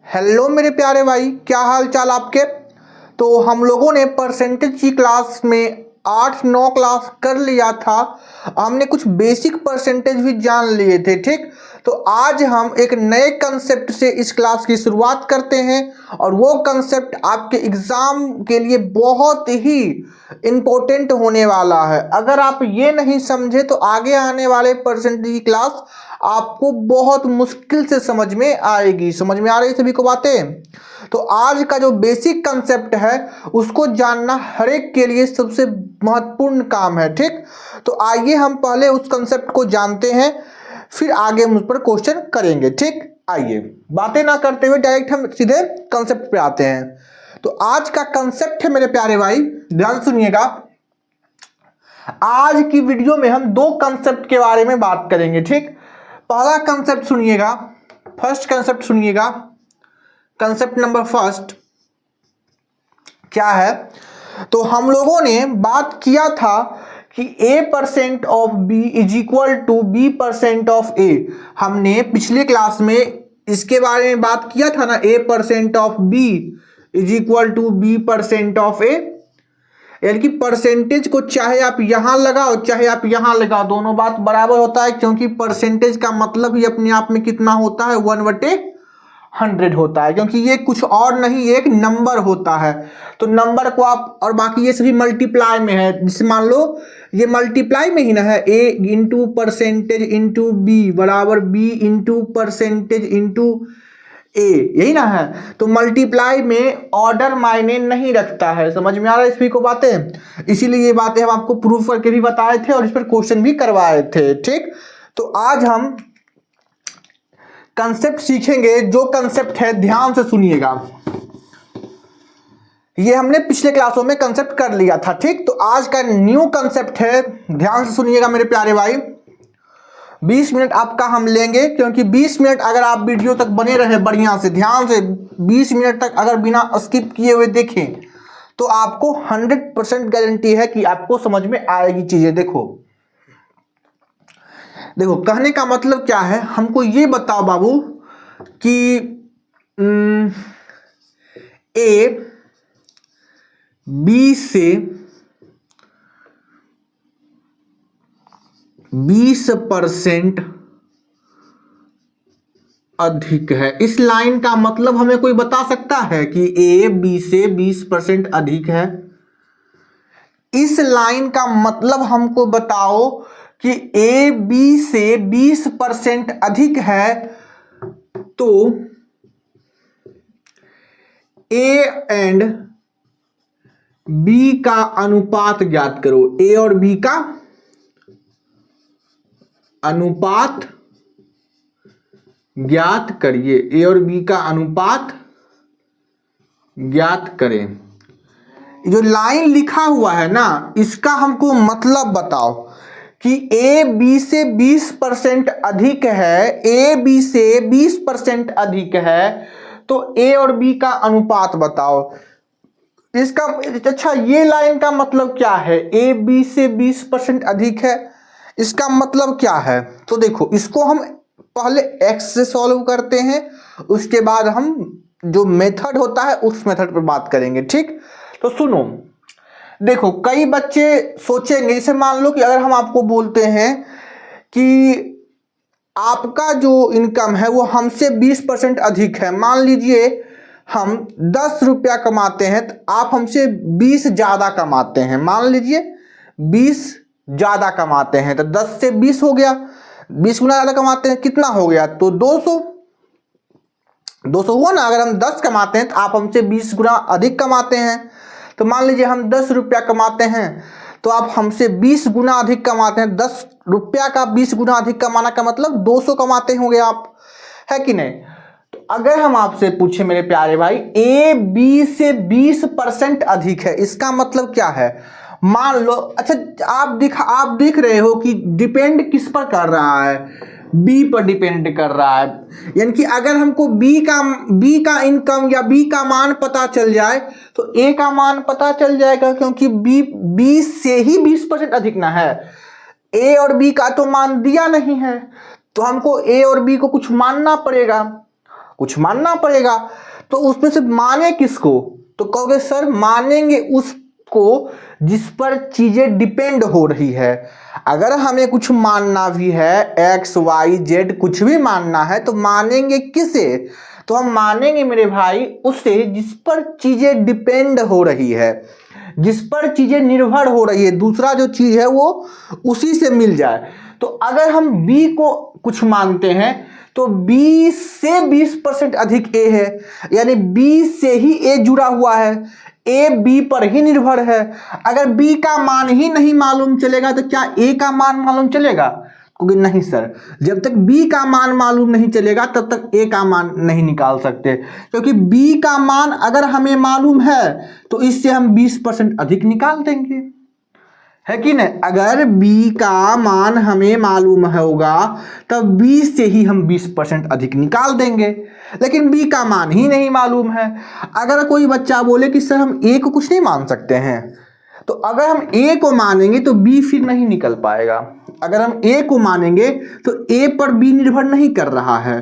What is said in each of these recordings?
Hello मेरे प्यारे भाई, क्या हाल चाल आपके। तो हम लोगों ने परसेंटेज की क्लास में 8-9 क्लास कर लिया था। हमने कुछ बेसिक परसेंटेज भी जान लिए थे, ठीक। तो आज हम एक नए कंसेप्ट से इस क्लास की शुरुआत करते हैं और वो कंसेप्ट आपके एग्ज़ाम के लिए बहुत ही इम्पोर्टेंट होने वाला है। अगर आप ये नहीं समझे तो आगे आने वाले परसेंटेज की क्लास आपको बहुत मुश्किल से समझ में आएगी। समझ में आ रही सभी को बातें। तो आज का जो बेसिक कंसेप्ट है उसको जानना हर एक के लिए सबसे महत्वपूर्ण काम है, ठीक। तो आइए हम पहले उस कंसेप्ट को जानते हैं, फिर आगे हम उस पर क्वेश्चन करेंगे, ठीक। आइए बातें ना करते हुए डायरेक्ट हम सीधे कंसेप्ट पे आते हैं। तो आज का कंसेप्ट है मेरे प्यारे भाई, ध्यान सुनिएगा। आज की वीडियो में हम दो कंसेप्ट के बारे में बात करेंगे, ठीक। पहला कंसेप्ट सुनिएगा, फर्स्ट कंसेप्ट सुनिएगा। कंसेप्ट नंबर फर्स्ट क्या है, तो हम लोगों ने बात किया था कि a% of b is equal to b% of a। हमने पिछले क्लास में इसके बारे में बात किया था ना, a% of b is equal to b% of a। यानी कि परसेंटेज को चाहे आप यहां लगाओ चाहे आप यहां लगाओ, दोनों बात बराबर होता है, क्योंकि परसेंटेज का मतलब ही अपने आप में कितना होता है, 1/100 होता है, क्योंकि ये कुछ और नहीं, एक नंबर होता है। तो नंबर को आप, और बाकी ये सभी मल्टीप्लाई में है, जैसे मान लो ये मल्टीप्लाई में ही ना है, a into percentage into b बराबर b इंटू परसेंटेज इंटू ए, यही ना है। तो मल्टीप्लाई में ऑर्डर मायने नहीं रखता है। समझ में आ रहा है सभी को बातें। इसीलिए ये बातें हम आपको प्रूफ करके भी बताए थे और इस पर क्वेश्चन भी करवाए थे, ठीक। तो आज हम कंसेप्ट सीखेंगे। जो कंसेप्ट है ध्यान से सुनिएगा, ये हमने पिछले क्लासों में कंसेप्ट कर लिया था, ठीक। तो आज का न्यू कंसेप्ट है, ध्यान से सुनिएगा मेरे प्यारे भाई। 20 मिनट आपका हम लेंगे, क्योंकि 20 मिनट अगर आप वीडियो तक बने रहे बढ़िया से ध्यान से 20 मिनट तक अगर बिना स्किप किए हुए देखें तो आपको 100% गारंटी है कि आपको समझ में आएगी चीजें। देखो देखो, कहने का मतलब क्या है, हमको ये बताओ बाबू कि ए बी से 20% अधिक है। इस लाइन का मतलब हमें कोई बता सकता है कि ए बी से 20% अधिक है। इस लाइन का मतलब हमको बताओ कि ए बी से 20% अधिक है, तो ए एंड बी का अनुपात ज्ञात करो। ए और बी का अनुपात ज्ञात करिए, ए और बी का अनुपात ज्ञात करें। जो लाइन लिखा हुआ है ना, इसका हमको मतलब बताओ कि ए बी से 20% अधिक है, ए बी से 20% अधिक है, तो ए और बी का अनुपात बताओ। इसका अच्छा, ये लाइन का मतलब क्या है, ए बी से 20% अधिक है, इसका मतलब क्या है। तो देखो, इसको हम पहले x से सॉल्व करते हैं, उसके बाद हम जो मेथड होता है उस मेथड पर बात करेंगे, ठीक। तो सुनो, देखो कई बच्चे सोचेंगे, जैसे मान लो कि अगर हम आपको बोलते हैं कि आपका जो इनकम है वो हमसे 20% अधिक है। मान लीजिए हम 10 रुपया कमाते हैं, तो आप हमसे 20 ज़्यादा कमाते हैं। मान लीजिए 20 ज़्यादा कमाते हैं, तो 10 से 20 हो गया, 20 गुना ज़्यादा कमाते हैं, कितना हो गया, तो 200 हुआ ना। अगर हम 10 कमाते हैं तो आप हमसे 20 गुना अधिक कमाते हैं। तो मान लीजिए हम 10 रुपया कमाते हैं, तो आप हमसे 20 गुना अधिक कमाते हैं। 10 रुपया का 20 गुना अधिक कमाना का मतलब 200 कमाते होंगे आप, है कि नहीं। तो अगर हम आपसे पूछे मेरे प्यारे भाई, ए बी से 20% अधिक है, इसका मतलब क्या है। मान लो, अच्छा आप दिख रहे हो कि डिपेंड किस पर कर रहा है, बी पर डिपेंड कर रहा है। यानी कि अगर हमको बी का इनकम या बी का मान पता चल जाए तो ए का मान पता चल जाएगा, क्योंकि बी से ही 20% अधिक ना है। ए और बी का तो मान दिया नहीं है, तो हमको ए और बी को कुछ मानना पड़ेगा। कुछ मानना पड़ेगा। तो उसमें से माने किसको? तो कहोगे सर मानेंगे उसको जिस पर चीजें डिपेंड हो रही है। अगर हमें कुछ मानना भी है, एक्स वाई जेड कुछ भी मानना है, तो मानेंगे किसे? तो हम मानेंगे मेरे भाई उसे जिस पर चीजें डिपेंड हो रही है, जिस पर चीजें निर्भर हो रही है, दूसरा जो चीज है वो उसी से मिल जाए। तो अगर हम बी को कुछ मानते हैं तो बी से 20% अधिक ए है, यानी बी से ही ए जुड़ा हुआ है, ए बी पर ही निर्भर है। अगर बी का मान ही नहीं मालूम चलेगा तो क्या ए का मान मालूम चलेगा? क्योंकि नहीं सर, जब तक बी का मान मालूम नहीं चलेगा तब तक ए का मान नहीं निकाल सकते, क्योंकि बी का मान अगर हमें मालूम है तो इससे हम 20% अधिक निकाल देंगे, है कि नहीं? अगर b का मान हमें मालूम होगा तब b से ही हम 20% अधिक निकाल देंगे, लेकिन b का मान ही नहीं मालूम है। अगर कोई बच्चा बोले कि सर हम a को कुछ नहीं मान सकते हैं, तो अगर हम a को मानेंगे तो b फिर नहीं निकल पाएगा। अगर हम a को मानेंगे तो a पर b निर्भर नहीं कर रहा है,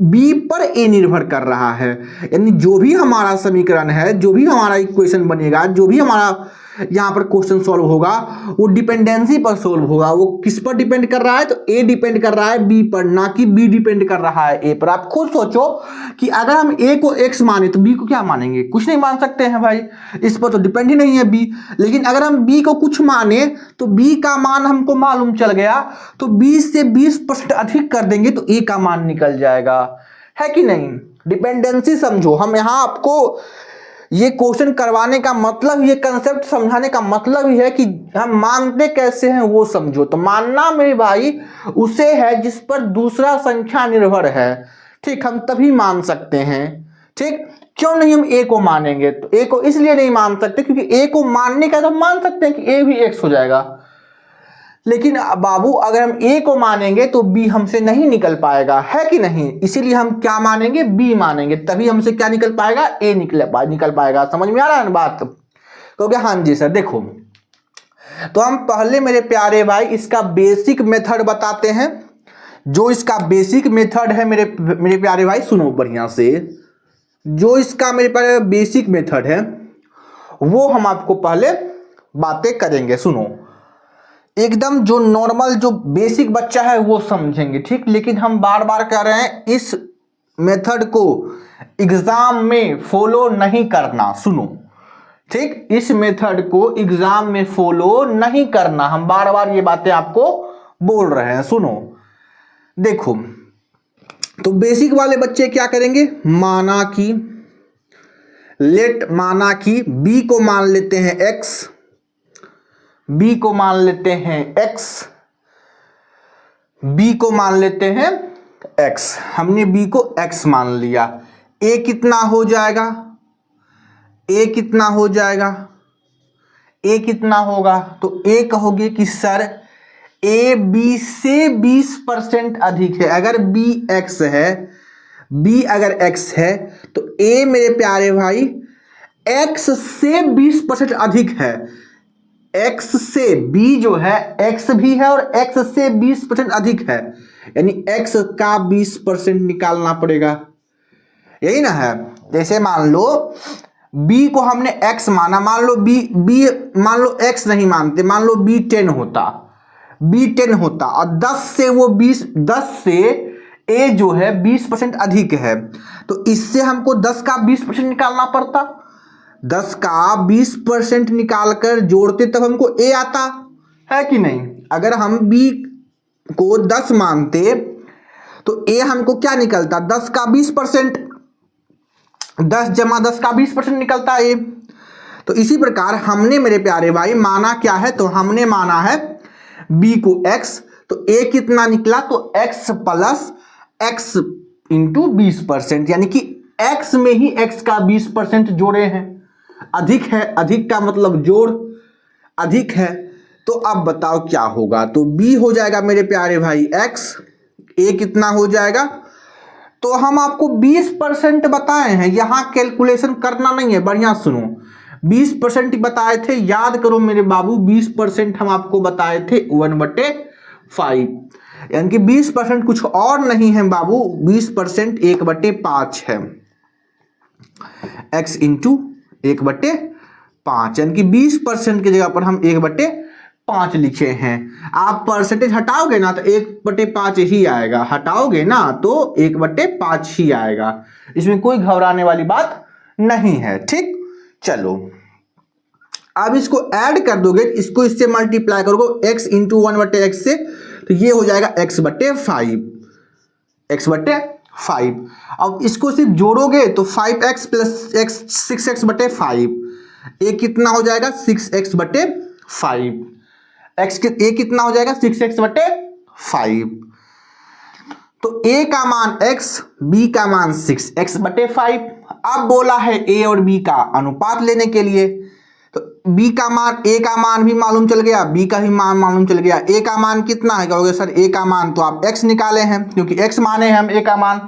b पर a निर्भर कर रहा है। यानी जो भी हमारा समीकरण है, जो भी हमारा इक्वेशन बनेगा, जो भी हमारा यहाँ पर क्वेश्चन सॉल्व होगा वो डिपेंडेंसी पर सॉल्व होगा। वो किस पर डिपेंड कर रहा है? तो ए डिपेंड कर रहा है बी पर, ना कि बी डिपेंड कर रहा है ए पर। आप खुद सोचो कि अगर हम ए को एक्स माने तो बी को क्या मानेंगे? कुछ नहीं मान सकते हैं भाई, इस पर तो डिपेंड ही नहीं है बी। लेकिन अगर हम बी को कुछ माने तो बी का मान हमको मालूम चल गया, तो 20 से 20% अधिक कर देंगे तो ए का मान निकल जाएगा, है कि नहीं? डिपेंडेंसी समझो। हम यहाँ आपको ये क्वेश्चन करवाने का मतलब, ये कंसेप्ट समझाने का मतलब ही है कि हम मानते कैसे हैं वो समझो। तो मानना मेरे भाई उसे है जिस पर दूसरा संख्या निर्भर है, ठीक, हम तभी मान सकते हैं, ठीक। क्यों नहीं हम ए को मानेंगे? तो ए को इसलिए नहीं मान सकते क्योंकि ए को मानने का तो मान सकते हैं कि ए भी एक्स हो जाएगा, लेकिन बाबू अगर हम ए को मानेंगे तो बी हमसे नहीं निकल पाएगा, है कि नहीं? इसीलिए हम क्या मानेंगे? बी मानेंगे, तभी हमसे क्या निकल पाएगा? ए निकल पाएगा। समझ में आ रहा है ना बात? क्योंकि हाँ जी सर, देखो तो हम पहले मेरे प्यारे भाई इसका बेसिक मेथड बताते हैं। जो इसका बेसिक मेथड है मेरे प्यारे भाई, सुनो बढ़िया से, जो इसका मेरे प्यारे बेसिक मेथड है वो हम आपको पहले बातें करेंगे। सुनो, एकदम जो नॉर्मल जो बेसिक बच्चा है वो समझेंगे, ठीक। लेकिन हम बार बार कह रहे हैं इस मेथड को एग्जाम में फॉलो नहीं करना, सुनो, ठीक। इस मेथड को एग्जाम में फॉलो नहीं करना, हम बार बार ये बातें आपको बोल रहे हैं। सुनो देखो, तो बेसिक वाले बच्चे क्या करेंगे? माना कि बी को मान लेते हैं एक्स, बी को मान लेते हैं एक्स, बी को मान लेते हैं एक्स। हमने बी को एक्स मान लिया। ए कितना हो जाएगा? ए कितना हो जाएगा? ए कितना होगा? तो ए कहोगे कि सर ए बी से 20% अधिक है। अगर बी एक्स है, बी अगर एक्स है तो ए मेरे प्यारे भाई एक्स से 20% अधिक है। x से b जो है, x भी है और x से 20% अधिक है, यानी x का 20% निकालना पड़ेगा, यही ना है। जैसे मान लो b को हमने x माना, मान लो b मान लो x नहीं मानते, मान लो b 10 होता और 10 से वो 10 से a जो है 20% अधिक है, तो इससे हमको 10 का 20% निकालना पड़ता। 10 का 20% निकालकर जोड़ते तब हमको a आता, है कि नहीं? अगर हम b को 10 मानते तो a हमको क्या निकलता? 10 का 20%, 10 जमा 10 का 20% निकलता a। तो इसी प्रकार हमने मेरे प्यारे भाई माना क्या है? तो हमने माना है b को x, तो a कितना निकला? तो x प्लस x इंटू 20%, यानी कि x में ही x का 20% जोड़े हैं। अधिक है, अधिक का मतलब जोड़, अधिक है। तो अब बताओ क्या होगा? तो b हो जाएगा मेरे प्यारे भाई x, a कितना हो जाएगा? तो हम आपको 20% बताए हैं, यहां कैलकुलेशन करना नहीं है, बढ़िया सुनो। 20% बताए थे, याद करो मेरे बाबू, 20% हम आपको बताए थे 1/5। यानी कि 20% कुछ और नहीं है बाबू, 20% 1/5 है, x इंटू 1/5, यानी कि 20% की जगह पर हम 1/5 लिखे हैं। आप परसेंटेज हटाओगे ना तो 1/5 ही आएगा, हटाओगे ना तो 1/5 ही आएगा, इसमें कोई घबराने वाली बात नहीं है, ठीक। चलो अब इसको ऐड कर दोगे, इसको इससे मल्टीप्लाई करोगे x इंटू 1/x से, तो ये हो जाएगा x/5, x/5। अब इसको सिर्फ जोड़ोगे तो 5x प्लस x 6x/5, ये कितना हो जाएगा 6x/5, ये कितना हो जाएगा 6x/5। तो a का मान x, b का मान 6x/5। अब बोला है a और b का अनुपात लेने के लिए, तो b का मान, a का मान भी मालूम चल गया, b का भी मान मालूम चल गया। a का मान कितना है, कहोगे सर a का मान तो आप x निकाले हैं, क्योंकि x माने हैं हम a का मान,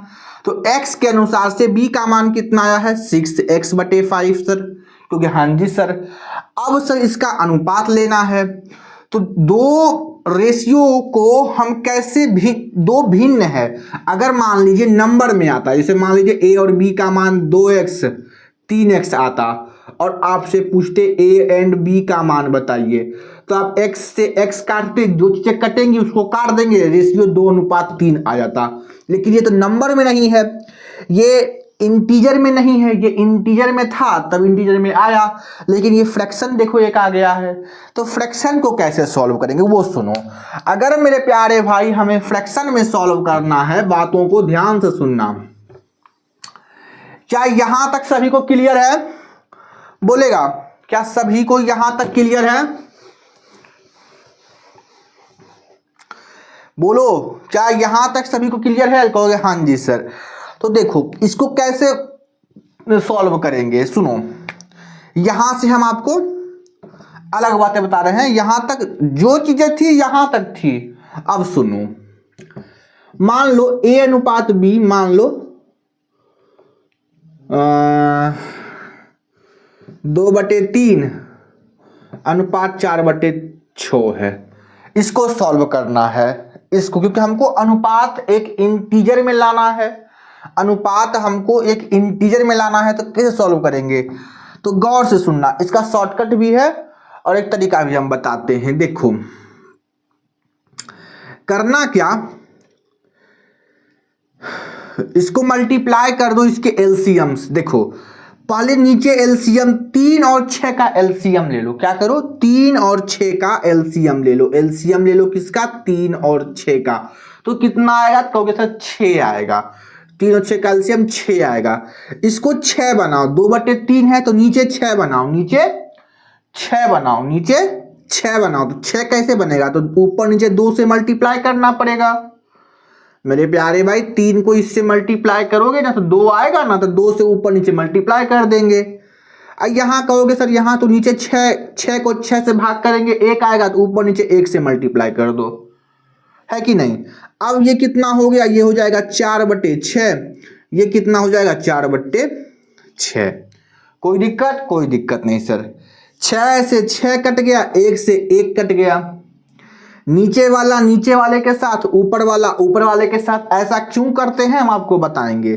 तो x के अनुसार से b का मान कितना आया है 6x/5 सर, क्योंकि हाँ जी सर। अब सर इसका अनुपात लेना है, तो दो रेशियो को हम कैसे भी, दो भिन्न है, अगर मान लीजिए नंबर में आता है, जैसे मान लीजिए a और b का मान 2x 3x आता और आपसे पूछते a एंड b का मान बताइए, तो आप x से x काटते, जो चीजें कटेंगी उसको काट देंगे, रेशियो 2:3 आ जाता। लेकिन ये तो नंबर में नहीं है, ये इंटीजर में नहीं है, ये इंटीजर में था तब इंटीजर में आया, लेकिन ये फ्रैक्शन देखो एक आ गया है। तो फ्रैक्शन को कैसे सॉल्व करेंगे वो सुनो। अगर मेरे प्यारे भाई हमें फ्रैक्शन में सॉल्व करना है, बातों को ध्यान से सुनना। क्या यहां तक सभी को क्लियर है? बोलेगा क्या सभी को यहां तक क्लियर है? बोलो, क्या यहां तक सभी को क्लियर है? कहोगे हाँ जी सर। तो देखो इसको कैसे सॉल्व करेंगे, सुनो। यहां से हम आपको अलग बातें बता रहे हैं, यहां तक जो चीजें थी यहां तक थी। अब सुनो, मान लो a अनुपात b, मान लो 2/3 अनुपात 4/6 है। इसको सॉल्व करना है, इसको, क्योंकि हमको अनुपात एक इंटीजर में लाना है, अनुपात हमको एक इंटीजर में लाना है, तो कैसे सॉल्व करेंगे? तो गौर से सुनना, इसका शॉर्टकट भी है और एक तरीका भी हम बताते हैं। देखो करना क्या, इसको मल्टीप्लाई कर दो इसके एलसीएम्स। देखो पहले नीचे एलसीएम 3 और 6 का एलसीएम ले लो। क्या करो, 3 और 6 का एलसीएम ले लो। एलसीएम ले लो किसका? 3 और 6 का। तो कितना आएगा? कहोगे सर 6 आएगा। 3 और 6 का एलसीएम 6 आएगा। इसको 6 बनाओ, 2/3 है तो नीचे 6 बनाओ, नीचे 6 बनाओ, नीचे 6 बनाओ। तो 6 कैसे बनेगा? तो ऊपर नीचे 2 से मल्टीप्लाई करना पड़ेगा मेरे प्यारे भाई। 3 को इससे मल्टीप्लाई करोगे ना तो 2 आएगा ना, तो 2 से ऊपर नीचे मल्टीप्लाई कर देंगे। यहां कहोगे सर यहाँ तो नीचे 6 को 6 से भाग करेंगे 1 आएगा, तो ऊपर नीचे 1 से मल्टीप्लाई कर दो, है कि नहीं? अब ये कितना हो गया? ये हो जाएगा 4/6। ये कितना हो जाएगा? 4/6। कोई दिक्कत? कोई दिक्कत नहीं सर। 6 से 6 कट गया, 1 से 1 कट गया। नीचे वाला नीचे वाले के साथ, ऊपर वाला ऊपर वाले के साथ। ऐसा क्यों करते हैं हम आपको बताएंगे।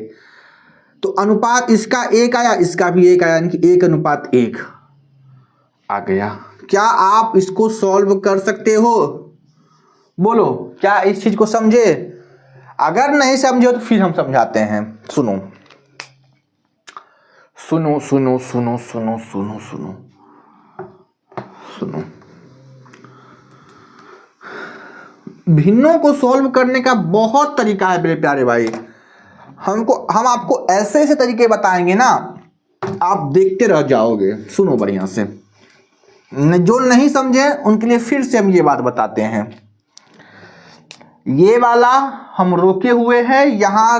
तो अनुपात इसका 1 आया, इसका भी 1 आया, यानी कि 1:1 आ गया। क्या आप इसको सॉल्व कर सकते हो? बोलो, क्या इस चीज को समझे? अगर नहीं समझे तो फिर हम समझाते हैं। सुनो सुनो सुनो सुनो सुनो सुनो सुनो सुनो। भिन्नों को सॉल्व करने का बहुत तरीका है मेरे प्यारे भाई। हम आपको ऐसे ऐसे तरीके बताएंगे ना, आप देखते रह जाओगे। सुनो बढ़िया से, जो नहीं समझे उनके लिए फिर से हम ये बात बताते हैं। ये वाला हम रोके हुए हैं, यहां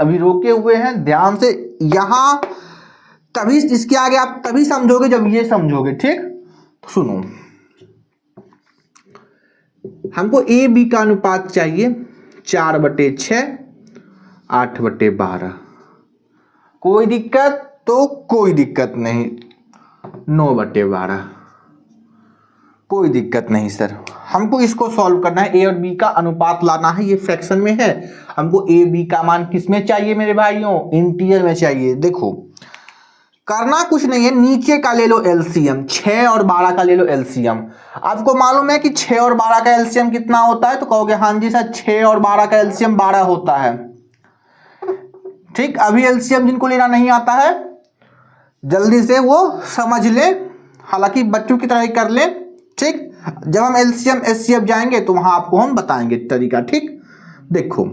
अभी रोके हुए हैं, ध्यान से। यहां तभी इसके आगे आप तभी समझोगे जब ये समझोगे, ठीक? तो सुनो, हमको ए बी का अनुपात चाहिए 4/6 8/12। कोई दिक्कत? तो कोई दिक्कत नहीं, 9/12। कोई दिक्कत नहीं सर, हमको इसको सॉल्व करना है, ए और बी का अनुपात लाना है, ये फ्रैक्शन में है, हमको ए बी का मान किस में चाहिए मेरे भाइयों, इंटीजर में चाहिए। देखो करना कुछ नहीं है, नीचे का ले लो एलसीएम, 6 और 12 का ले लो एलसीएम। आपको मालूम है कि 6 और 12 का एलसीएम कितना होता है, तो कहोगे हाँ जी सर 6 और 12 का एलसीएम 12 होता है। ठीक, अभी एलसीएम जिनको लेना नहीं आता है जल्दी से वो समझ ले, हालांकि बच्चों की तरह ही कर ले। ठीक, जब हम एलसीएम एचसीएफ जाएंगे तो वहां आपको हम बताएंगे तरीका। ठीक, देखो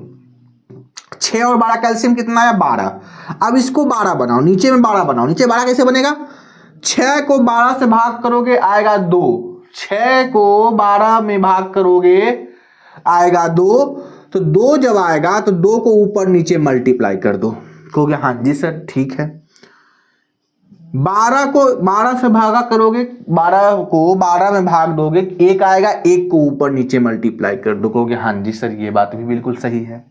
6 और 12 का एलसीएम कितना है, 12। अब इसको 12 बनाओ, नीचे में 12 बनाओ। नीचे 12 कैसे बनेगा, 6 को 12 से भाग करोगे आएगा 2, 6 को 12 में भाग करोगे आएगा 2, तो 2 जब आएगा तो 2 को ऊपर नीचे मल्टीप्लाई कर दो। कहोगे हाँ जी सर ठीक है। 12 को 12 से भागा करोगे, 12 को 12 में भाग दोगे, 1 आएगा, 1 को ऊपर नीचे मल्टीप्लाई कर दो। कहोगे हाँ जी सर ये बात भी बिल्कुल सही है,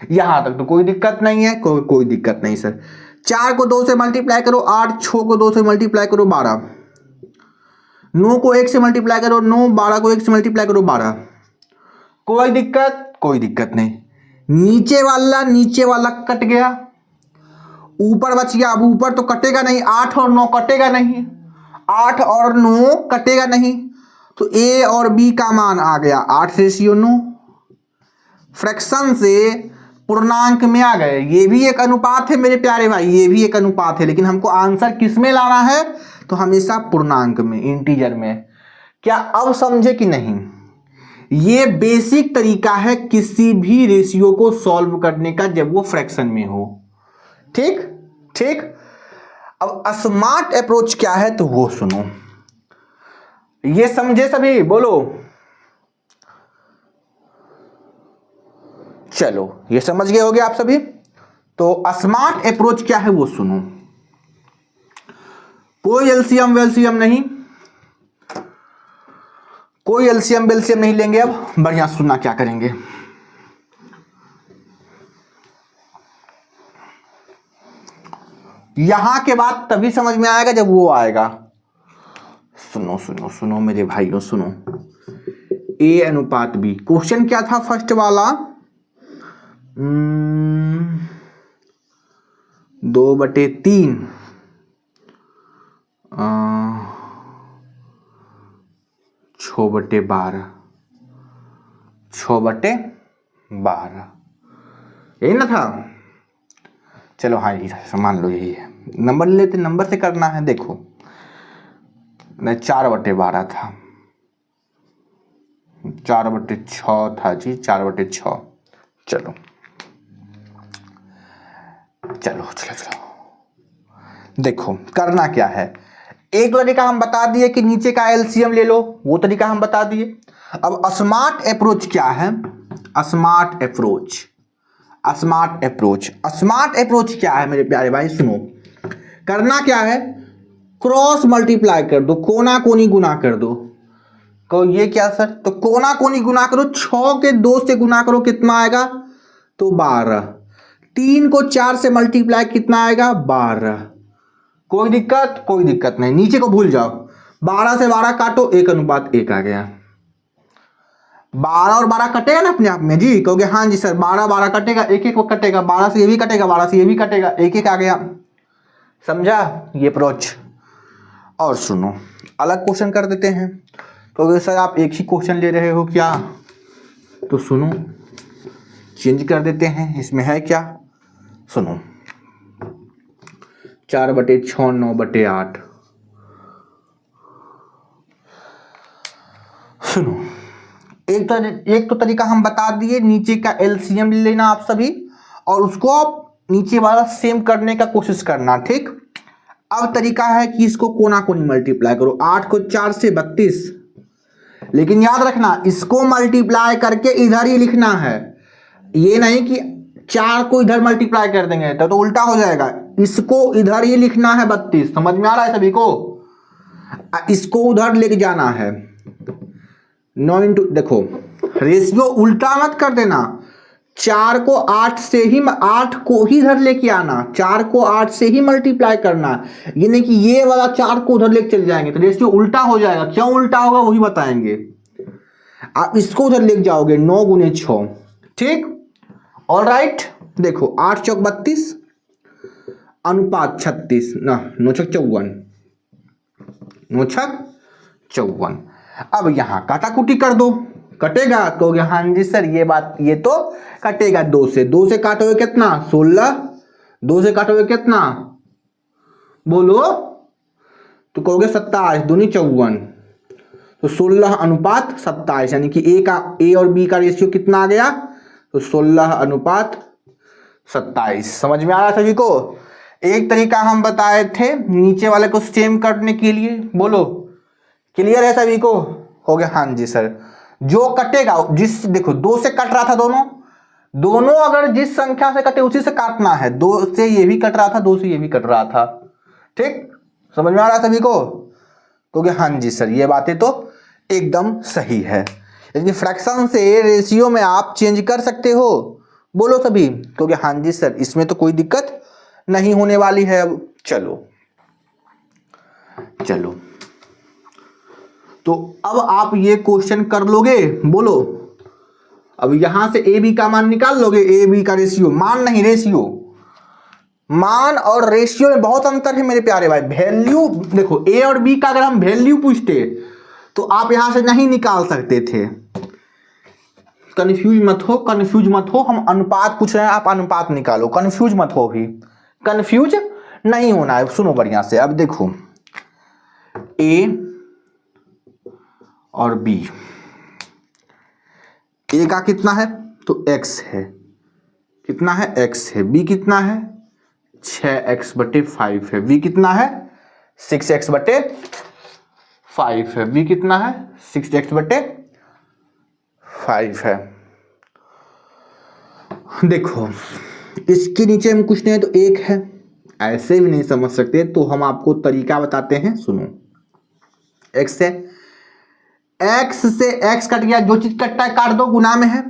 यहां तक तो कोई दिक्कत नहीं है। कोई दिक्कत नहीं सर। 4 को 2 से मल्टीप्लाई करो 8, 6 को 2 से मल्टीप्लाई करो 12, 9 को 1 से मल्टीप्लाई करो 9, 12 को 1 से मल्टीप्लाई करो 12। कोई दिक्कत नहीं। नीचे वाला कट गया, ऊपर बच गया। अब ऊपर तो कटेगा नहीं, 8 और 9 कटेगा नहीं, 8 और 9 कटेगा नहीं, तो ए और बी का मान आ गया 8:9। फ्रैक्शन से पूर्णांक में आ गए। ये भी एक अनुपात है मेरे प्यारे भाई, ये भी एक अनुपात है, लेकिन हमको आंसर किस में लाना है, तो हमेशा पूर्णांक में, इंटीजर में। क्या अब समझे कि नहीं, ये बेसिक तरीका है किसी भी रेशियो को सॉल्व करने का जब वो फ्रैक्शन में हो। ठीक, अब स्मार्ट अप्रोच क्या है तो वो सुनो। ये समझे सभी, बोलो चलो, ये समझ गए होगे आप सभी। तो स्मार्ट अप्रोच क्या है वो सुनो। कोई एलसीएम वेलसीएम नहीं, कोई एलसीएम बेलसीएम नहीं लेंगे। अब बढ़िया सुनना क्या करेंगे। यहां के बाद तभी समझ में आएगा जब वो आएगा। सुनो सुनो सुनो मेरे भाइयों सुनो। ए अनुपात बी, क्वेश्चन क्या था फर्स्ट वाला, 2/3 6/12 6/12 यही ना था। चलो हाँ यही मान लो यही है। नंबर लेते, नंबर से करना है। देखो 4/12 था, 4/6 था जी, 4/6। चलो चलो चलो चलो देखो करना क्या है। एक तरीका हम बता दिए कि नीचे का एलसीएम ले लो, वो तरीका हम बता दिए। अब स्मार्ट अप्रोच क्या है, स्मार्ट अप्रोच क्या है मेरे प्यारे भाई सुनो। करना क्या है, क्रॉस मल्टीप्लाई कर दो, कोना कोनी गुना कर दो। तो ये क्या सर, तो कोना कोनी गुना करो, 6 के 2 से गुना करो कितना आएगा, तो 12। 3 को 4 से मल्टीप्लाई कितना आएगा, 12। कोई दिक्कत नहीं, नीचे को भूल जाओ। 12 से 12 काटो, 1:1 आ गया। 12 और 12 कटेगा ना अपने आप में जी, कहोगे हाँ जी सर 12 कटेगा, 1 कटेगा, 12 से ये भी कटेगा, 12 से ये भी कटेगा, 1 आ गया। समझा ये अप्रोच। और सुनो अलग क्वेश्चन कर देते हैं। तो सर आप एक ही क्वेश्चन ले रहे हो क्या, तो सुनो चेंज कर देते हैं। इसमें है क्या, सुनो 4/6 9/8। सुनो एक तो तरीका हम बता दिए, नीचे का एलसीएम ले लेना आप सभी, और उसको आप नीचे वाला सेम करने का कोशिश करना। ठीक, अब तरीका है कि इसको कोना कोनी मल्टीप्लाई करो। 8 को 4 से 32, लेकिन याद रखना इसको मल्टीप्लाई करके इधर ही लिखना है, ये नहीं कि 4 को इधर मल्टीप्लाई कर देंगे तो उल्टा हो जाएगा। इसको इधर ही लिखना है 32, समझ में आ रहा है सभी को। इसको उधर लेके जाना है 9 इंटू, देखो रेशियो उल्टा मत कर देना। 4 को 8 से ही 8 को ही इधर लेके आना, 4 को 8 से ही मल्टीप्लाई करना, ये नहीं कि ये वाला 4 को उधर लेके चले जाएंगे तो रेशियो उल्टा हो जाएगा। क्यों उल्टा होगा वही बताएंगे। आप इसको उधर लेके जाओगे 9 गुने 6, ठीक। ऑलराइट, देखो 8 चौक 32 अनुपात 36 ना 9 छक 54, 9 छक 54। अब यहां काटाकुटी कर दो, कटेगा तो हाँ जी सर ये बात, ये तो कटेगा 2 से, 2 से काटोगे कितना 16, 2 से काटोगे कितना बोलो तो कहोगे 27 दूनी 54, तो 16 अनुपात 27 यानी कि ए और बी का रेशियो कितना आ गया तो 16 अनुपात 27। समझ में आ रहा सभी को। एक तरीका हम बताए थे नीचे वाले को सेम करने के लिए, बोलो क्लियर है सभी को, हो गया हाँ जी सर। जो कटेगा जिस, देखो 2 से कट रहा था दोनों अगर जिस संख्या से कटे उसी से काटना है, 2 से ये भी कट रहा था 2 से ये भी कट रहा था, ठीक। समझ में आ रहा है सभी को, तो हाँ जी सर ये बातें तो एकदम सही है। लेकिन फ्रैक्शन से रेशियो में आप चेंज कर सकते हो, बोलो सभी, तो हाँ जी सर इसमें तो कोई दिक्कत नहीं होने वाली है। अब चलो तो अब आप ये क्वेश्चन कर लोगे, बोलो। अब यहां से ए बी का मान निकाल लोगे, ए बी का रेशियो, मान नहीं रेशियो, मान और रेशियो में बहुत अंतर है मेरे प्यारे भाई। वैल्यू देखो ए और बी का अगर हम वैल्यू पूछते तो आप यहां से नहीं निकाल सकते थे। कंफ्यूज मत हो, हम अनुपात पूछ रहे हैं, आप अनुपात निकालो, कंफ्यूज मत हो, भी कंफ्यूज नहीं होना है। सुनो बढ़िया से, अब देखो ए और बी, ए का कितना है तो x है, कितना है x है, b कितना है 6x/5 है, v कितना है 6x/5 है, v कितना है 6x/5 है। देखो इसके नीचे हम कुछ नहीं है तो 1 है, ऐसे भी नहीं समझ सकते तो हम आपको तरीका बताते हैं, सुनो। x है, x से x कट गया, जो चीज कटता है काट दो, गुना में है,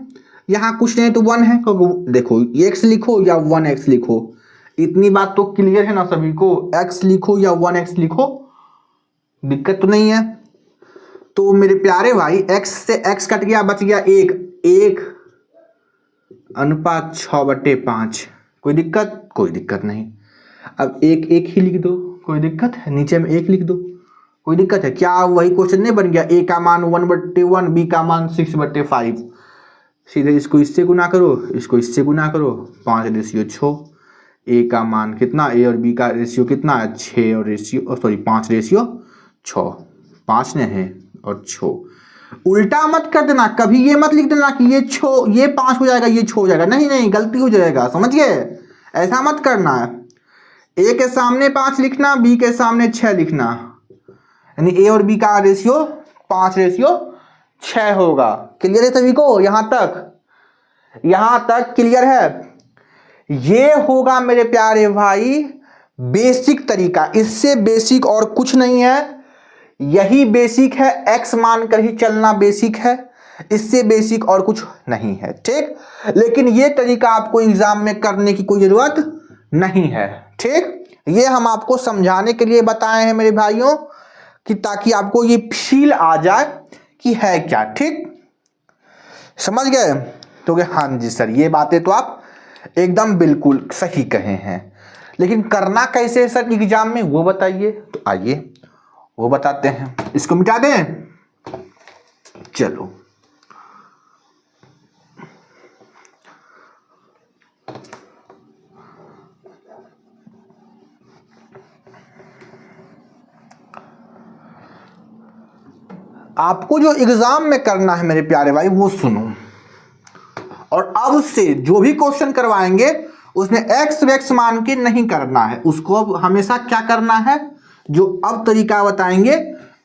यहां कुछ नहीं तो 1 है, तो देखो x लिखो या 1x लिखो, इतनी बात तो क्लियर है ना सभी को। x लिखो या 1x लिखो, दिक्कत तो नहीं है। तो मेरे प्यारे भाई x से x कट गया, बच गया 1 अनुपात 6/5, कोई दिक्कत नहीं। अब 1 ही लिख दो, कोई दिक्कत है, नीचे में 1 लिख दो, कोई दिक्कत है क्या। वही क्वेश्चन नहीं बन गया, ए का मान 1/1, बी का मान 6/5, सीधे इसको इससे गुना करो, इसको इससे गुना करो, 5/6। ए का मान कितना, ए और बी का रेशियो कितना है 6 और रेशियो 5/6, 5 ने है और 6। उल्टा मत कर देना, कभी ये मत लिख देना कि ये 5 हो जाएगा ये 6 हो जाएगा, नहीं गलती हो जाएगा, समझ गए, ऐसा मत करना है। ए के सामने 5 लिखना, बी के सामने 6 लिखना, यानी ए और बी का रेशियो 5/6 होगा। क्लियर है सभी को, यहां तक क्लियर है। ये होगा मेरे प्यारे भाई बेसिक तरीका, इससे बेसिक और कुछ नहीं है, यही बेसिक है, एक्स मानकर ही चलना बेसिक है, इससे बेसिक और कुछ नहीं है, ठीक। लेकिन ये तरीका आपको एग्जाम में करने की कोई जरूरत नहीं है, ठीक। ये हम आपको समझाने के लिए बताए हैं मेरे भाइयों, कि ताकि आपको ये फील आ जाए कि है क्या, ठीक, समझ गए। तो हाँ जी सर ये बातें तो आप एकदम बिल्कुल सही कहे हैं, लेकिन करना कैसे है सर एग्जाम में वो बताइए। तो आइए वो बताते हैं, इसको मिटा दें, चलो। आपको जो एग्जाम में करना है मेरे प्यारे भाई वो सुनो, और अब से जो भी क्वेश्चन करवाएंगे उसमें x मान के नहीं करना है, उसको अब हमेशा क्या करना है, जो अब तरीका बताएंगे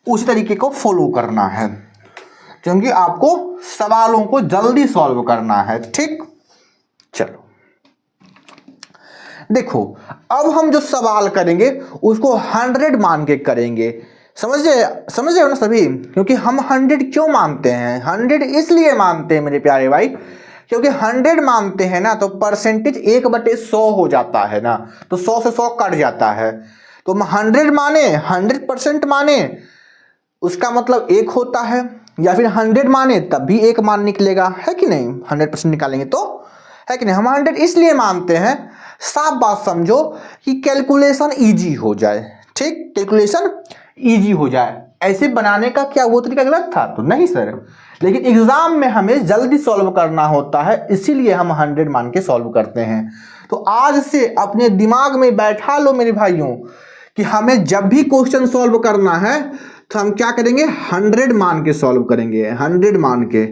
उस तरीके को फॉलो करना है, क्योंकि आपको सवालों को जल्दी सॉल्व करना है, ठीक। चलो देखो, अब हम जो सवाल करेंगे उसको 100 मान के करेंगे, समझ रहे हो ना सभी। क्योंकि हम 100 क्यों मानते हैं, 100 इसलिए मानते हैं मेरे प्यारे भाई, क्योंकि 100 मानते हैं ना तो परसेंटेज 1/100 हो जाता है ना, तो 100 से 100 कट जाता है। तो हम 100 माने, 100% माने उसका मतलब 1 होता है, या फिर 100 माने तब भी 1 मान निकलेगा, है कि नहीं? 100% निकालेंगे तो, है कि नहीं? हम 100 इसलिए मानते हैं, साफ बात समझो कि कैलकुलेशन इजी हो जाए, ठीक, कैलकुलेशन इजी हो जाए। ऐसे बनाने का क्या वो तरीका गलत था? तो नहीं सर, लेकिन एग्जाम में हमें जल्दी सॉल्व करना होता है, इसीलिए हम 100 मान के सॉल्व करते हैं। तो आज से अपने दिमाग में बैठा लो मेरे भाइयों कि हमें जब भी क्वेश्चन सॉल्व करना है तो हम क्या करेंगे, 100 मान के सॉल्व करेंगे। 100 मान के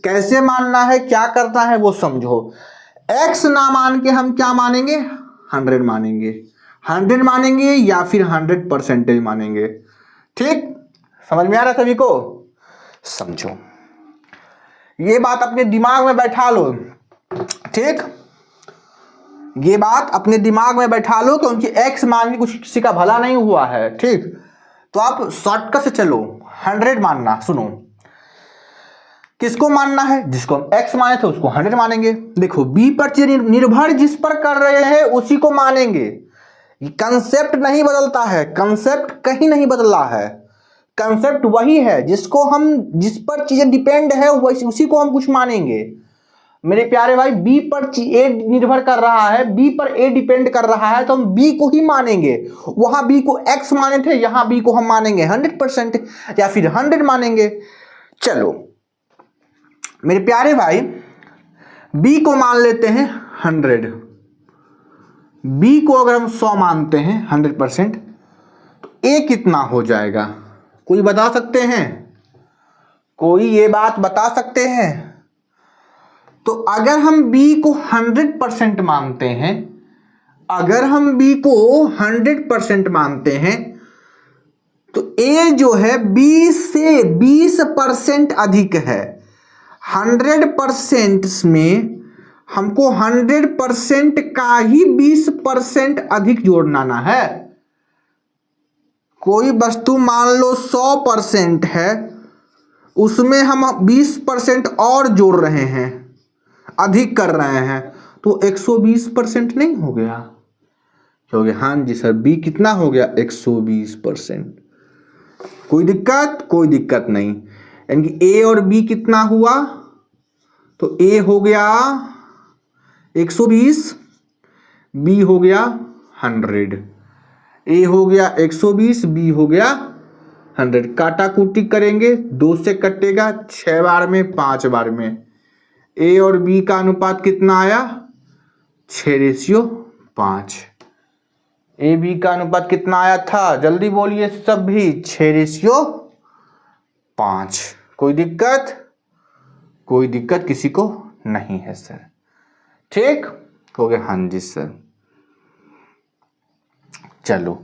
कैसे मानना है, क्या करना है वो समझो। x ना मान के हम क्या मानेंगे, 100 मानेंगे। 100 मानेंगे या फिर 100% मानेंगे। ठीक, समझ में आ रहा है सभी को? समझो, ये बात अपने दिमाग में बैठा लो, ठीक, ये बात अपने दिमाग में बैठा लो, क्योंकि x मान के कुछ किसी का भला नहीं हुआ है, ठीक। तो आप शॉर्टकट से चलो, 100 मानना। सुनो, किसको मानना है? जिसको हम x माने थे उसको 100 मानेंगे। देखो, b पर निर्भर जिस पर कर रहे हैं उसी को मानेंगे। कंसेप्ट नहीं बदलता है, कंसेप्ट कहीं नहीं बदला है, कंसेप्ट वही है। जिसको हम, जिस पर चीजें डिपेंड है उसी को हम कुछ मानेंगे। मेरे प्यारे भाई, बी पर ए निर्भर कर रहा है, बी पर ए डिपेंड कर रहा है, तो हम बी को ही मानेंगे। वहां बी को x माने थे, यहां बी को हम मानेंगे 100% या फिर 100 मानेंगे। चलो मेरे प्यारे भाई, बी को मान लेते हैं 100। बी को अगर हम 100 मानते हैं 100%, तो ए कितना हो जाएगा? कोई बता सकते हैं? कोई ये बात बता सकते हैं? तो अगर हम b को 100% मानते हैं, अगर हम b को 100% मानते हैं, तो a जो है b से 20% अधिक है। 100% में हमको 100% का ही 20% अधिक जोड़ना है। कोई वस्तु मान लो 100% है, उसमें हम 20% और जोड़ रहे हैं, अधिक कर रहे हैं, तो 120% नहीं हो गया? हो गया? हाँ जी सर, बी कितना हो गया? 120%। कोई दिक्कत? कोई दिक्कत नहीं। यानी कि ए और बी कितना हुआ? तो ए हो गया 120, बी हो गया 100। ए हो गया 120, बी हो गया 100। काटा कुटी करेंगे, 2 से कटेगा, 6 बार में, 5 बार में। ए और बी का अनुपात कितना आया? 6:5। ए बी का अनुपात कितना आया था? जल्दी बोलिए सब भी, 6:5। कोई दिक्कत? कोई दिक्कत किसी को नहीं है सर? ठीक हो गया? हाँ जी सर। चलो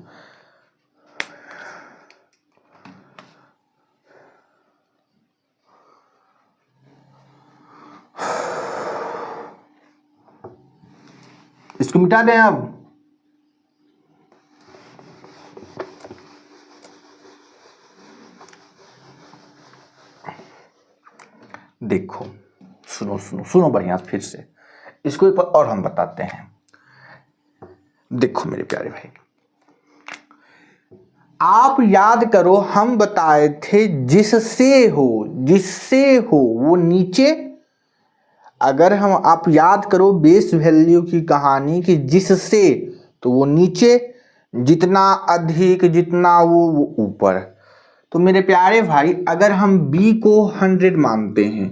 इसको मिटा दें अब। देखो, सुनो सुनो सुनो बढ़िया फिर से, इसको एक बार और हम बताते हैं। देखो मेरे प्यारे भाई, आप याद करो, हम बताए थे जिससे हो वो नीचे। अगर हम, आप याद करो बेस वैल्यू की कहानी, कि जिससे तो वो नीचे, जितना अधिक जितना वो ऊपर। तो मेरे प्यारे भाई, अगर हम b को 100 मानते हैं,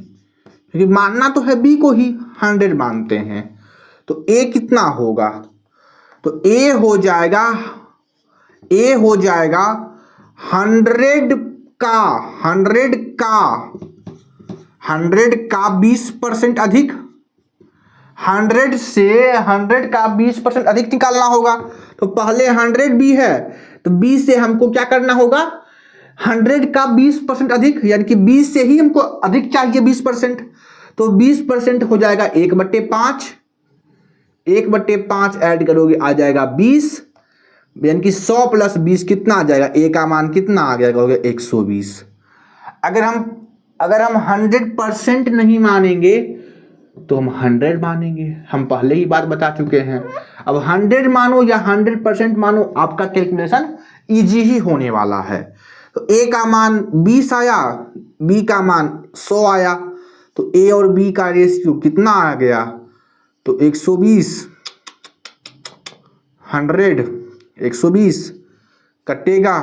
क्योंकि मानना तो है b को ही, 100 मानते हैं, तो a कितना होगा? तो a हो जाएगा 100 का 20% अधिक। 100 से 100 का 20% अधिक निकालना होगा। तो पहले 100 b है, तो b से हमको क्या करना होगा? 100 का 20% अधिक, यानी कि 20 से ही हमको अधिक चाहिए 20%। तो 20% हो जाएगा 1/5। 1/5 ऐड करोगे आ जाएगा 20, यानी कि 100 + 20 कितना आ जाएगा? ए का मान कितना आ गया? कहोगे 120। अगर हम 100% नहीं मानेंगे तो हम 100 मानेंगे, हम पहले ही बात बता चुके हैं। अब 100 मानो या 100% मानो, आपका कैलकुलेशन इजी ही होने वाला है। तो ए का मान 20 आया, बी का मान 100 आया, तो ए और बी का रेशियो कितना आ गया, तो 120, 100 120 कटेगा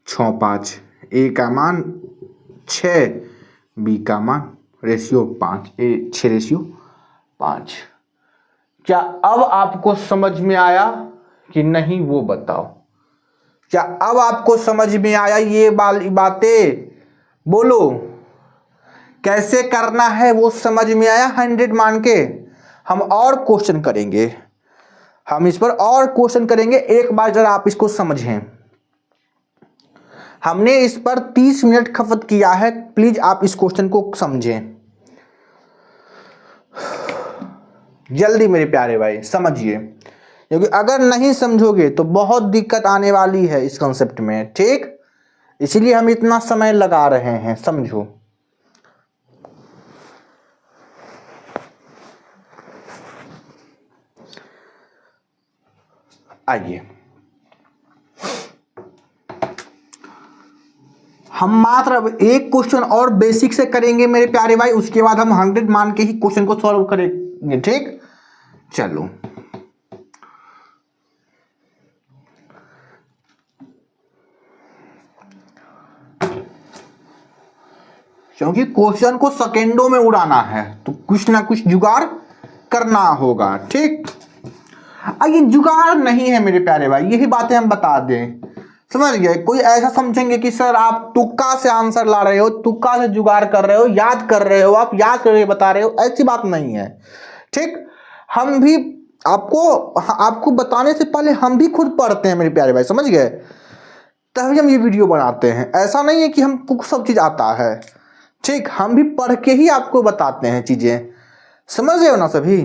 6 5, ए का मान 6, बी का मान रेशियो 5, 6:5। क्या अब आपको समझ में आया कि नहीं, वो बताओ। क्या अब आपको समझ में आया ये बातें? बोलो, कैसे करना है वो समझ में आया? 100 मान के हम और क्वेश्चन करेंगे, हम इस पर और क्वेश्चन करेंगे। एक बार जरा आप इसको समझें। हमने इस पर 30 मिनट खपत किया है, प्लीज आप इस क्वेश्चन को समझें जल्दी मेरे प्यारे भाई, समझिए, क्योंकि अगर नहीं समझोगे तो बहुत दिक्कत आने वाली है इस कॉन्सेप्ट में, ठीक? इसीलिए हम इतना समय लगा रहे हैं, समझो। आइए, हम मात्र अब एक क्वेश्चन और बेसिक से करेंगे मेरे प्यारे भाई, उसके बाद हम 100 मान के ही क्वेश्चन को सॉल्व करेंगे, ठीक? चलो, क्योंकि क्वेश्चन को सेकेंडों में उड़ाना है तो कुछ ना कुछ जुगाड़ करना होगा, ठीक? ये जुगाड़ नहीं है मेरे प्यारे भाई, यही बातें हम बता दें, समझ गए? कोई ऐसा समझेंगे कि सर आप तुक्का से आंसर ला रहे हो, तुक्का से जुगाड़ कर रहे हो, याद कर रहे हो, आप याद करके बता रहे हो, ऐसी बात नहीं है, ठीक? हम भी आपको बताने से पहले हम भी खुद पढ़ते हैं मेरे प्यारे भाई, समझ गए? तभी हम ये वीडियो बनाते हैं। ऐसा नहीं है कि हमको सब चीज आता है, ठीक? हम भी पढ़ के ही आपको बताते हैं चीजें, समझ रहे हो ना सभी?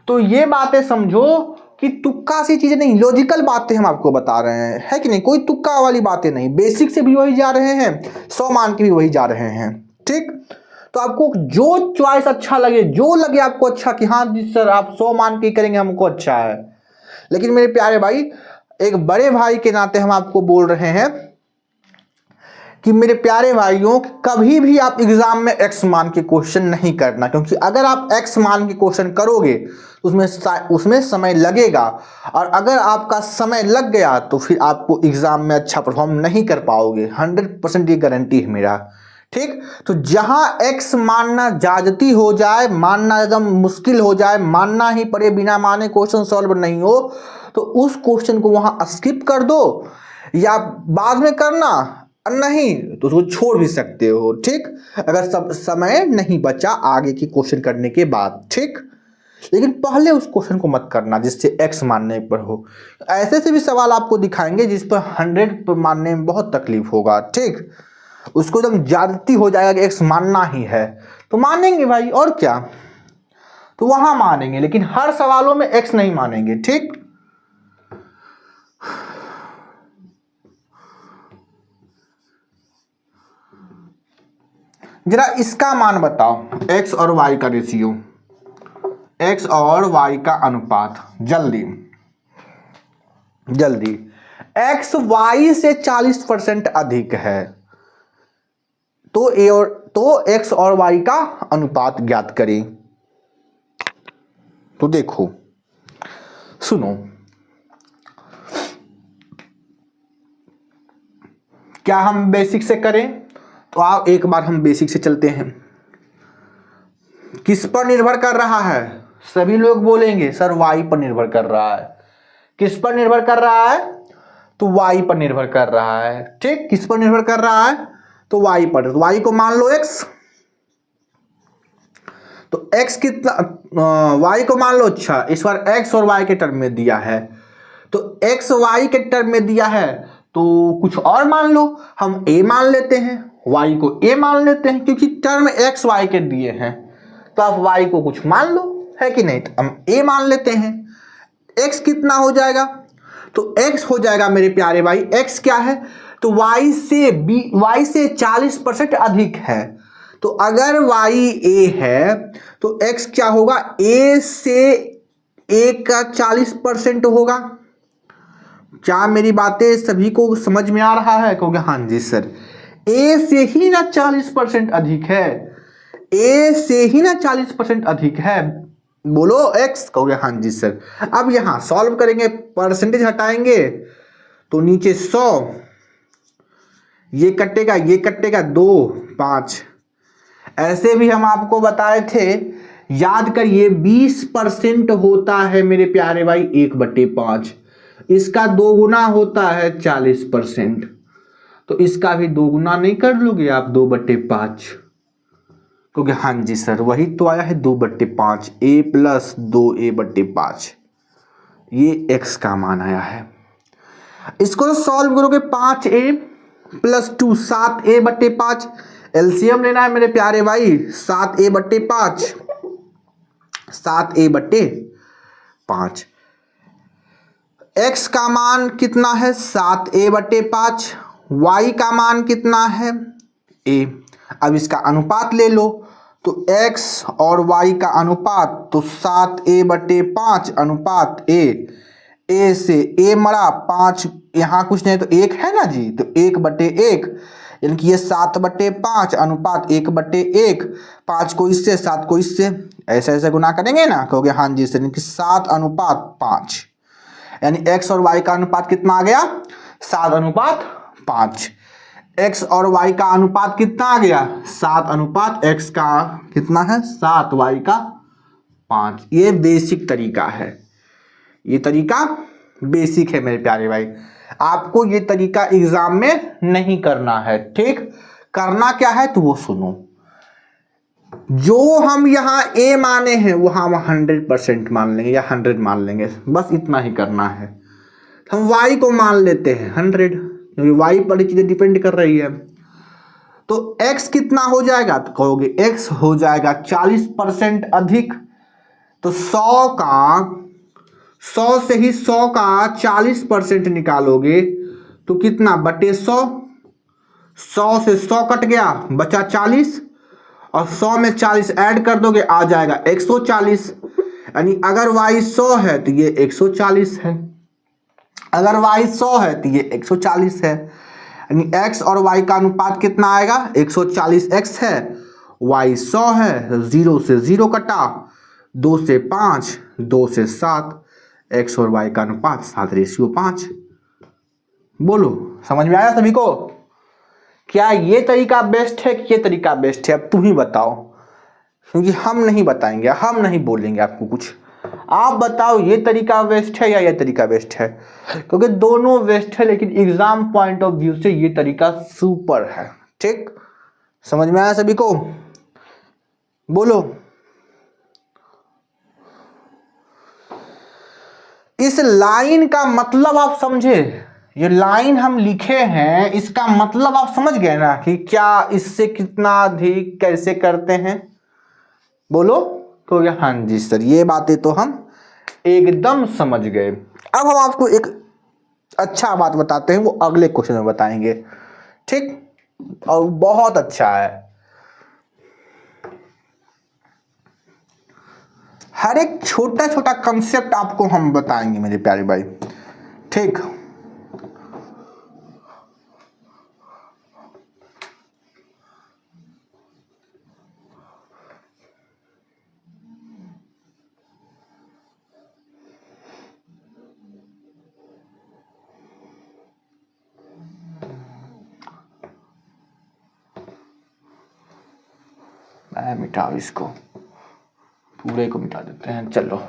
तो ये बातें समझो कि तुक्का सी चीजें नहीं, लॉजिकल बातें हम आपको बता रहे हैं, है कि नहीं? कोई तुक्का वाली बातें नहीं, बेसिक से भी वही जा रहे हैं, 100 मान के भी वही जा रहे हैं, ठीक? तो आपको जो चॉइस अच्छा लगे, जो लगे आपको अच्छा कि हाँ जी सर आप 100 मान के करेंगे हमको अच्छा है। लेकिन मेरे प्यारे भाई, एक बड़े भाई के नाते हम आपको बोल रहे हैं कि मेरे प्यारे भाइयों, कभी भी आप एग्जाम में एक्स मान के क्वेश्चन नहीं करना, क्योंकि अगर आप एक्स मान के क्वेश्चन करोगे तो उसमें समय लगेगा, और अगर आपका समय लग गया तो फिर आपको एग्जाम में अच्छा परफॉर्म नहीं कर पाओगे, 100% ये गारंटी है मेरा, ठीक? तो जहां एक्स मानना जाजती हो जाए, मानना एकदम मुश्किल हो जाए, मानना ही पड़े, बिना माने क्वेश्चन सॉल्व नहीं हो, तो उस क्वेश्चन को वहां स्किप कर दो, या बाद में करना, नहीं तो उसको छोड़ भी सकते हो, ठीक? अगर सब समय नहीं बचा आगे की क्वेश्चन करने के बाद, ठीक? लेकिन पहले उस क्वेश्चन को मत करना जिससे एक्स मानने पर हो। ऐसे से भी सवाल आपको दिखाएंगे जिस पर 100 पर मानने में बहुत तकलीफ होगा, ठीक? उसको एकदम ज्यादती हो जाएगा कि एक्स मानना ही है, तो मानेंगे भाई, और क्या? तो वहां मानेंगे, लेकिन हर सवालों में एक्स नहीं मानेंगे, ठीक? जरा इसका मान बताओ, एक्स और वाई का रेशियो, एक्स और वाई का अनुपात, जल्दी जल्दी। एक्स वाई से 40% अधिक है, तो एक्स और वाई का अनुपात ज्ञात करें। तो देखो, सुनो, क्या हम बेसिक से करें? तो आप एक बार हम बेसिक से चलते हैं। किस पर निर्भर कर रहा है? सभी लोग बोलेंगे सर वाई पर निर्भर कर रहा है। किस पर निर्भर कर रहा है? तो वाई पर निर्भर कर रहा है, ठीक? किस पर निर्भर कर रहा है? तो वाई पर। तो वाई को मान लो एक्स, तो एक्स कितना, वाई को मान लो, अच्छा इस बार एक्स और वाई के टर्म में दिया है, तो एक्स वाई के टर्म में दिया है, तो कुछ और मान लो, हम ए मान लेते हैं, वाई को ए मान लेते हैं, क्योंकि टर्म एक्स वाई के दिए हैं, तो आप वाई को कुछ मान लो, है कि नहीं? तो हम ए मान लेते हैं। एक्स कितना हो जाएगा? तो एक्स हो जाएगा मेरे प्यारे भाई, एक्स क्या है? तो वाई से 40% अधिक है, तो अगर y a है तो x क्या होगा, a से a का 40% होगा। क्या मेरी बातें सभी को समझ में आ रहा है? कहोगे हाँ जी सर, a से ही ना 40% अधिक है, a से ही ना 40% अधिक है, बोलो x। कहोगे हाँ जी सर। अब यहां सॉल्व करेंगे, परसेंटेज हटाएंगे तो नीचे 100, ये कटेगा 2 5। ऐसे भी हम आपको बताए थे, याद करिए 20% होता है मेरे प्यारे भाई 1/5, इसका 2 गुना होता है 40%, तो इसका भी 2 गुना नहीं कर लोगे आप 2/5? क्योंकि हाँ जी सर वही तो आया है 2/5, a + 2a/5, ये x का मान आया है। इसको सॉल्व करोगे 5a + 2 7a/5, एलसीएम लेना है मेरे प्यारे भाई, 7a/5, 7a/5। x का मान कितना है 7a/5, y का मान कितना है a। अब इसका अनुपात ले लो, तो x और y का अनुपात, तो 7a/5 अनुपात a, a से a मरा 5, यहाँ कुछ नहीं तो 1 है ना जी, तो 1/1, यानी कि ये 7/5 अनुपात 1/1, 5 को इससे 7 को इससे ऐसे ऐसे गुना करेंगे ना, कहोगे हाँ जी सर, यानी कि 7/5, यानी x और y का अनुपात कितना आ गया 7/5। x और y का अनुपात कितना आ गया 7, x का कितना है 7, y का 5। ये बेसिक तरीका है, ये तरीका बेसिक है मेरे प्यारे भाई, आपको ये तरीका एग्जाम में नहीं करना है, ठीक। करना क्या है तो वो सुनो, जो हम यहाँ a माने हैं वो हम 100% मान लेंगे या 100 मान लेंगे, बस इतना ही करना है। हम y को मान लेते हैं 100, क्योंकि y पर चीजें डिपेंड कर रही है। तो x कितना हो जाएगा, तो कहोगे x हो जाएगा 40% अधिक, तो 100 से ही 100 का 40% निकालोगे तो कितना /100, 100 से 100 कट गया बचा 40, और 100 में 40 ऐड कर दोगे आ जाएगा 140, यानी अगर y 100 है तो ये 140 है, अगर y 100 है तो ये 140 है, यानी x और y का अनुपात कितना आएगा 140x है, y 100 है, 0 से 0 कटा, 2 से 5, 2 से 7, x और y का अनुपात 7:5। बोलो समझ में आया सभी को? क्या ये तरीका बेस्ट है कि ये तरीका बेस्ट है? अब तुम ही बताओ, क्योंकि हम नहीं बताएंगे, हम नहीं बोलेंगे आपको कुछ, आप बताओ ये तरीका बेस्ट है या ये तरीका बेस्ट है, क्योंकि दोनों बेस्ट है, लेकिन एग्जाम पॉइंट ऑफ व्यू से ये तरीका सुपर है, ठीक। समझ में आया सभी को? बोलो। इस लाइन का मतलब आप समझे, ये लाइन हम लिखे हैं इसका मतलब आप समझ गए ना कि क्या इससे कितना अधिक कैसे करते हैं? बोलो। तो हाँ जी सर ये बातें तो हम एकदम समझ गए। अब हम आपको एक अच्छा बात बताते हैं, वो अगले क्वेश्चन में बताएंगे, ठीक, और बहुत अच्छा है। हर एक छोटा छोटा कंसेप्ट आपको हम बताएंगे मेरे प्यारे भाई, ठीक। मिटाओ इसको, पूरे को मिटा देते हैं। चलो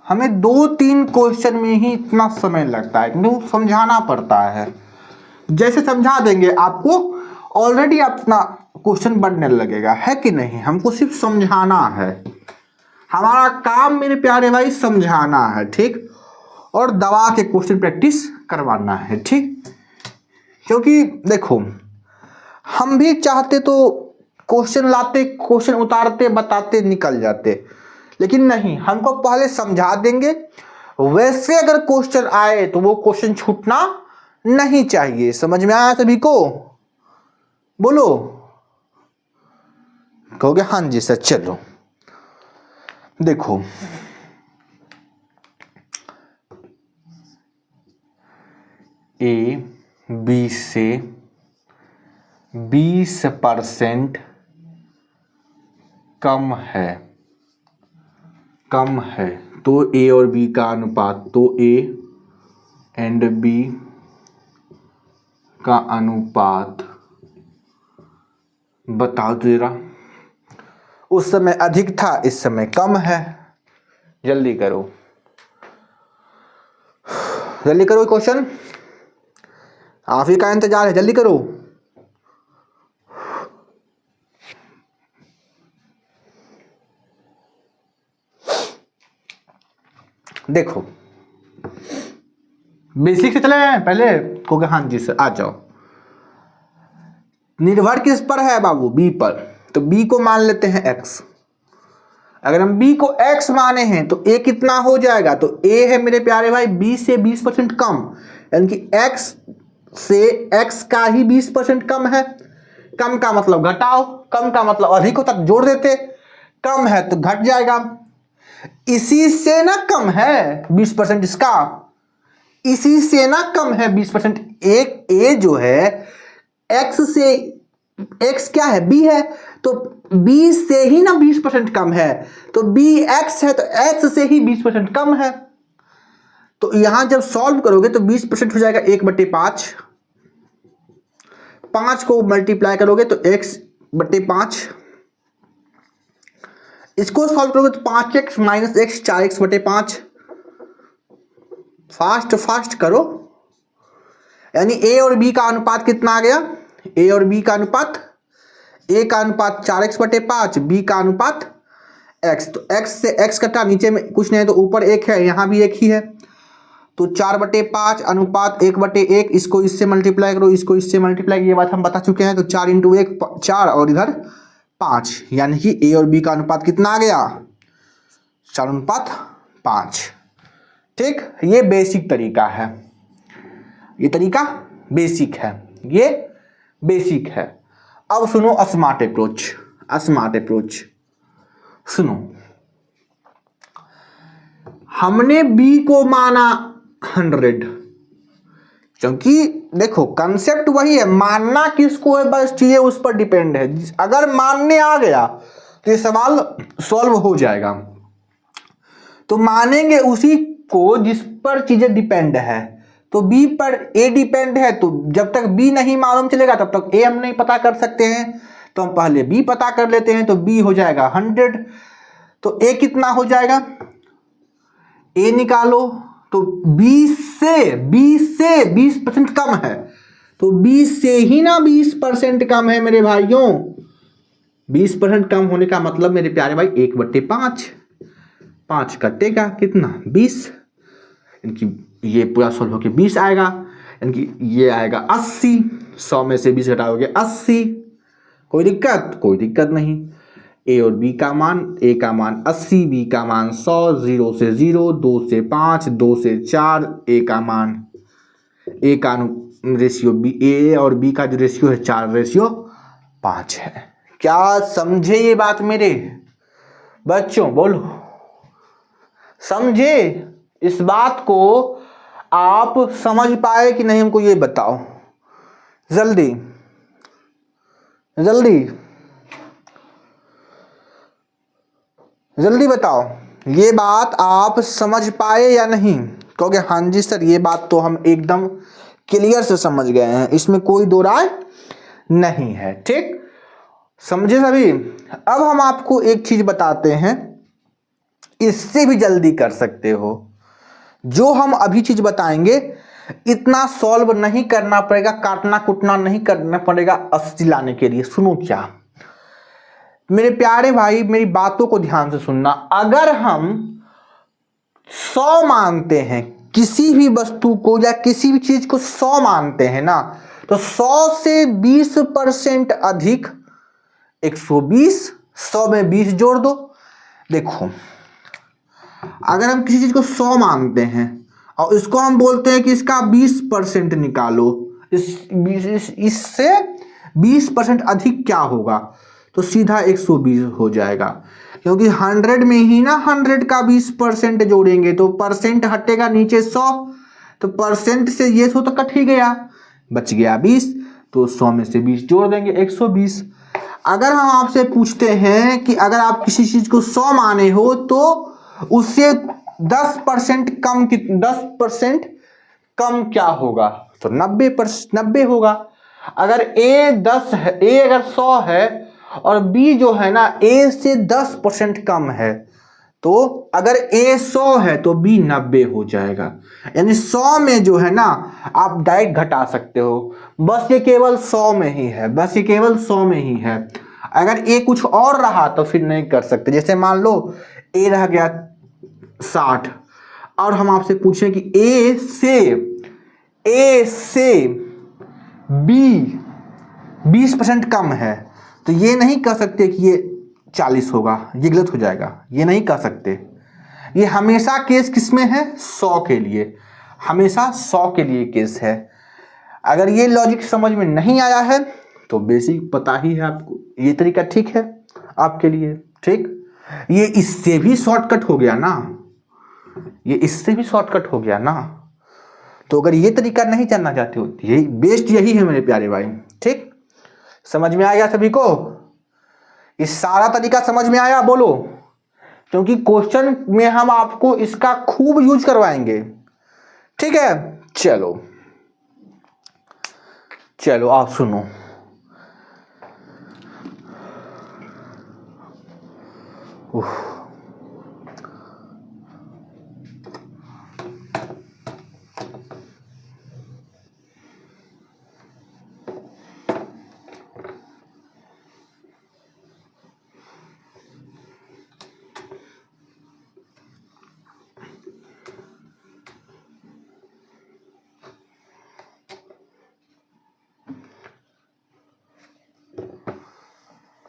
हमें 2-3 क्वेश्चन में ही इतना समय लगता है क्योंकि समझाना पड़ता है। जैसे समझा देंगे आपको ऑलरेडी अपना क्वेश्चन बनने लगेगा, है कि नहीं? हमको सिर्फ समझाना है, हमारा काम मेरे प्यारे भाई समझाना है, ठीक, और दवा के क्वेश्चन प्रैक्टिस करवाना है, ठीक। क्योंकि देखो हम भी चाहते तो क्वेश्चन लाते, क्वेश्चन उतारते, बताते, निकल जाते, लेकिन नहीं, हमको पहले समझा देंगे, वैसे अगर क्वेश्चन आए तो वो क्वेश्चन छूटना नहीं चाहिए। समझ में आया सभी को? बोलो, कहोगे हाँ जी सर। चलो देखो, ए बी से 20% कम है तो ए और बी का अनुपात, तो ए एंड बी का अनुपात बताओ जरा। उस समय अधिक था, इस समय कम है। जल्दी करो, जल्दी करो क्वेश्चन, आप ही का इंतजार है, जल्दी करो। देखो बेसिक से चले हैं पहले, को हाँ जी सर आ जाओ। निर्भर किस पर है बाबू? बी पर। तो बी को मान लेते हैं एक्स। अगर हम बी को एक्स माने हैं तो ए कितना हो जाएगा? तो ए है मेरे प्यारे भाई बी से 20% कम, यानी कि एक्स से एक्स का ही 20% कम है। कम का मतलब घटाओ, कम का मतलब अधिक होता जोड़ देते, कम है तो घट जाएगा। इसी से ना कम है 20%, इसका इसी से ना कम है 20%। एक ए जो है एक्स से, एक्स क्या है? बी है, तो बी से ही ना 20% कम है, तो बी एक्स है तो एक्स से ही 20% कम है। तो यहां जब सॉल्व करोगे तो 20% हो जाएगा 1/5। 5 को मल्टीप्लाई करोगे तो x/5। इसको सॉल्व करोगे तो 5x - x 4x/5। फास्ट करो, यानी ए और बी का अनुपात कितना आ गया? ए और बी का अनुपात, ए का अनुपात 4x/5, बी का अनुपात x। तो x से x कटा, नीचे में कुछ नहीं है तो ऊपर 1 है, यहां भी 1 ही है, तो 4/5 अनुपात 1/1। इसको इससे मल्टीप्लाई करो, इसको इससे मल्टीप्लाई, ये बात हम बता चुके हैं। तो 4 × 1 4 और इधर 5, यानी कि ए और बी का अनुपात कितना आ गया? 4:5। ठीक, ये बेसिक तरीका है, ये तरीका बेसिक है, ये बेसिक है। अब सुनो स्मार्ट अप्रोच। स्मार्ट अप्रोच सुनो, हमने बी को माना 100, क्योंकि देखो कंसेप्ट वही है, मानना किसको है बस चीजें उस पर डिपेंड है। अगर मानने आ गया तो ये सवाल सॉल्व हो जाएगा। तो मानेंगे उसी को जिस पर चीजें डिपेंड है। तो बी पर ए डिपेंड है, तो जब तक बी नहीं मालूम चलेगा तब तक ए हम नहीं पता कर सकते हैं। तो हम पहले बी पता कर लेते हैं, तो बी हो जाएगा 100, तो ए कितना हो जाएगा? ए निकालो, तो 20 से 20% कम है, तो 20 से ही ना 20% कम है मेरे भाइयों। 20% कम होने का मतलब मेरे प्यारे भाई 1/5। 5 कटेगा कितना? 20, यानी ये पूरा सॉल्व होकर 20 आएगा, यानी कि ये आएगा 80। 100 में से 20 घटाओगे 80। कोई दिक्कत? कोई दिक्कत नहीं। ए और बी का मान, ए का मान 80, बी का मान 100, 0 से 0, 2 से 5, 2 से 4, ए का मान, ए का रेशियो बी, ए और बी का जो रेशियो है 4:5 है। क्या समझे ये बात मेरे बच्चों? बोलो समझे इस बात को? आप समझ पाए कि नहीं हमको ये बताओ जल्दी जल्दी जल्दी बताओ, ये बात आप समझ पाए या नहीं? कहोगे हाँ जी सर ये बात तो हम एकदम क्लियर से समझ गए हैं, इसमें कोई दो राय नहीं है। ठीक, समझे सभी? अब हम आपको एक चीज बताते हैं, इससे भी जल्दी कर सकते हो। जो हम अभी चीज बताएंगे इतना सॉल्व नहीं करना पड़ेगा, काटना कुटना नहीं करना पड़ेगा 80 लाने के लिए। सुनो क्या मेरे प्यारे भाई, मेरी बातों को ध्यान से सुनना। अगर हम 100 मानते हैं किसी भी वस्तु को या किसी भी चीज को 100 मानते हैं ना, तो 100 से 20% अधिक 120, 100 में 20 जोड़ दो। देखो अगर हम किसी चीज को 100 मानते हैं और इसको हम बोलते हैं कि इसका 20% निकालो। इससे 20% अधिक क्या होगा, तो सीधा 120 हो जाएगा, क्योंकि 100 में ही ना 100 का 20% जोड़ेंगे तो परसेंट हटेगा नीचे 100, तो परसेंट से ये 100 तो कट ही गया, बच गया 20, तो 100 में से 20 जोड़ देंगे 120। अगर हम आपसे पूछते हैं कि अगर आप किसी चीज को 100 माने हो तो उससे 10% कम 10% कम क्या होगा, तो 90 होगा। अगर ए 10 है, ए अगर 100 है और बी जो है ना ए से 10% कम है, तो अगर ए 100 है तो बी 90 हो जाएगा। यानी 100 में जो है ना आप डायरेक्ट घटा सकते हो, बस ये केवल 100 में ही है, बस ये केवल 100 में ही है। अगर ए कुछ और रहा तो फिर नहीं कर सकते। जैसे मान लो ए रह गया 60 और हम आपसे पूछें कि ए से बी 20% कम है, तो ये नहीं कह सकते कि ये 40 होगा, ये गलत हो जाएगा, ये नहीं कह सकते। ये हमेशा केस किसमें है, 100 के लिए, हमेशा 100 के लिए केस है। अगर ये लॉजिक समझ में नहीं आया है तो बेसिक पता ही है आपको, ये तरीका ठीक है आपके लिए, ठीक। ये इससे भी शॉर्टकट हो गया ना, ये इससे भी शॉर्टकट हो गया ना। तो अगर ये तरीका नहीं जानना चाहते हो, यही बेस्ट यही है मेरे प्यारे भाई, ठीक। समझ में आ गया सभी को, इस सारा तरीका समझ में आया, बोलो, क्योंकि क्वेश्चन में हम आपको इसका खूब यूज करवाएंगे, ठीक है। चलो चलो आप सुनो,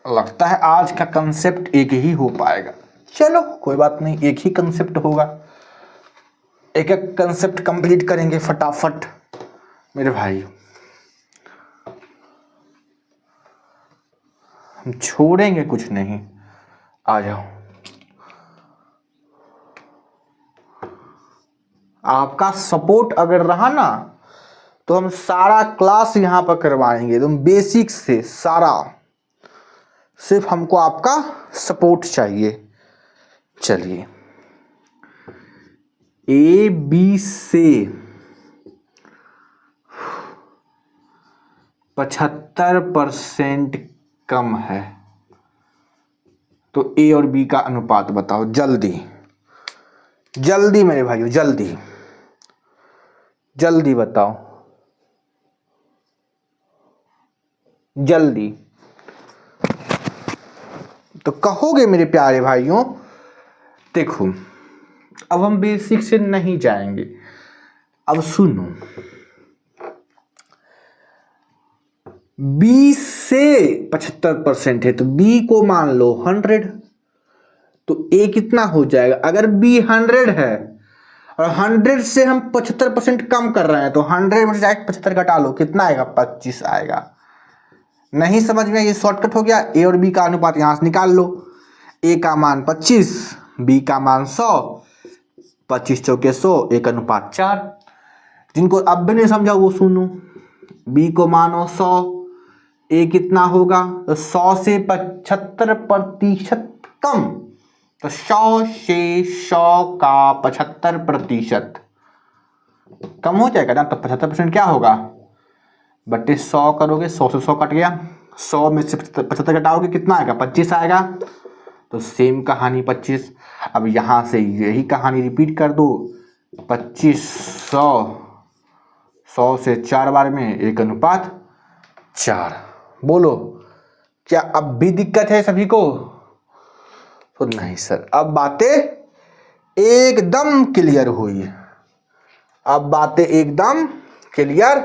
लगता है आज का कंसेप्ट एक ही हो पाएगा। चलो कोई बात नहीं, एक ही कंसेप्ट होगा, एक एक कंसेप्ट कंप्लीट करेंगे फटाफट मेरे भाई, हम छोड़ेंगे कुछ नहीं। आ जाओ, आपका सपोर्ट अगर रहा ना तो हम सारा क्लास यहां पर करवाएंगे एकदम बेसिक से सारा, सिर्फ हमको आपका सपोर्ट चाहिए। चलिए, ए बी से 75% कम है, तो ए और बी का अनुपात बताओ जल्दी जल्दी मेरे भाइयों, जल्दी जल्दी बताओ, जल्दी तो कहोगे मेरे प्यारे भाइयों। देखो अब हम बेसिक से नहीं जाएंगे, अब सुनो, बी से 75% है तो बी को मान लो 100, तो ए कितना हो जाएगा, अगर बी 100 है और 100 से हम 75% कम कर रहे हैं तो 100 में से 75 घटा लो, कितना आएगा, 25 आएगा। नहीं समझ में, ये शॉर्टकट हो गया। ए और बी का अनुपात यहां से निकाल लो, ए का मान 25, बी का मान 100, 25 चौके 100, 1:4। जिनको अब भी नहीं समझा वो सुनो, बी को मानो 100, ए कितना होगा, तो 100 से 75% कम, तो 100 से 100 का 75% कम हो जाएगा ना, तो 75% क्या होगा, बटे 100 करोगे, 100 से 100 कट गया, 100 में से 75 घटाओगे कितना आएगा, 25 आएगा। तो सेम कहानी 25, अब यहां से यही कहानी रिपीट कर दो, 25 100 से 4 बार में 1:4। बोलो क्या अब भी दिक्कत है सभी को, तो नहीं सर, अब बातें एकदम क्लियर हुई, अब बातें एकदम क्लियर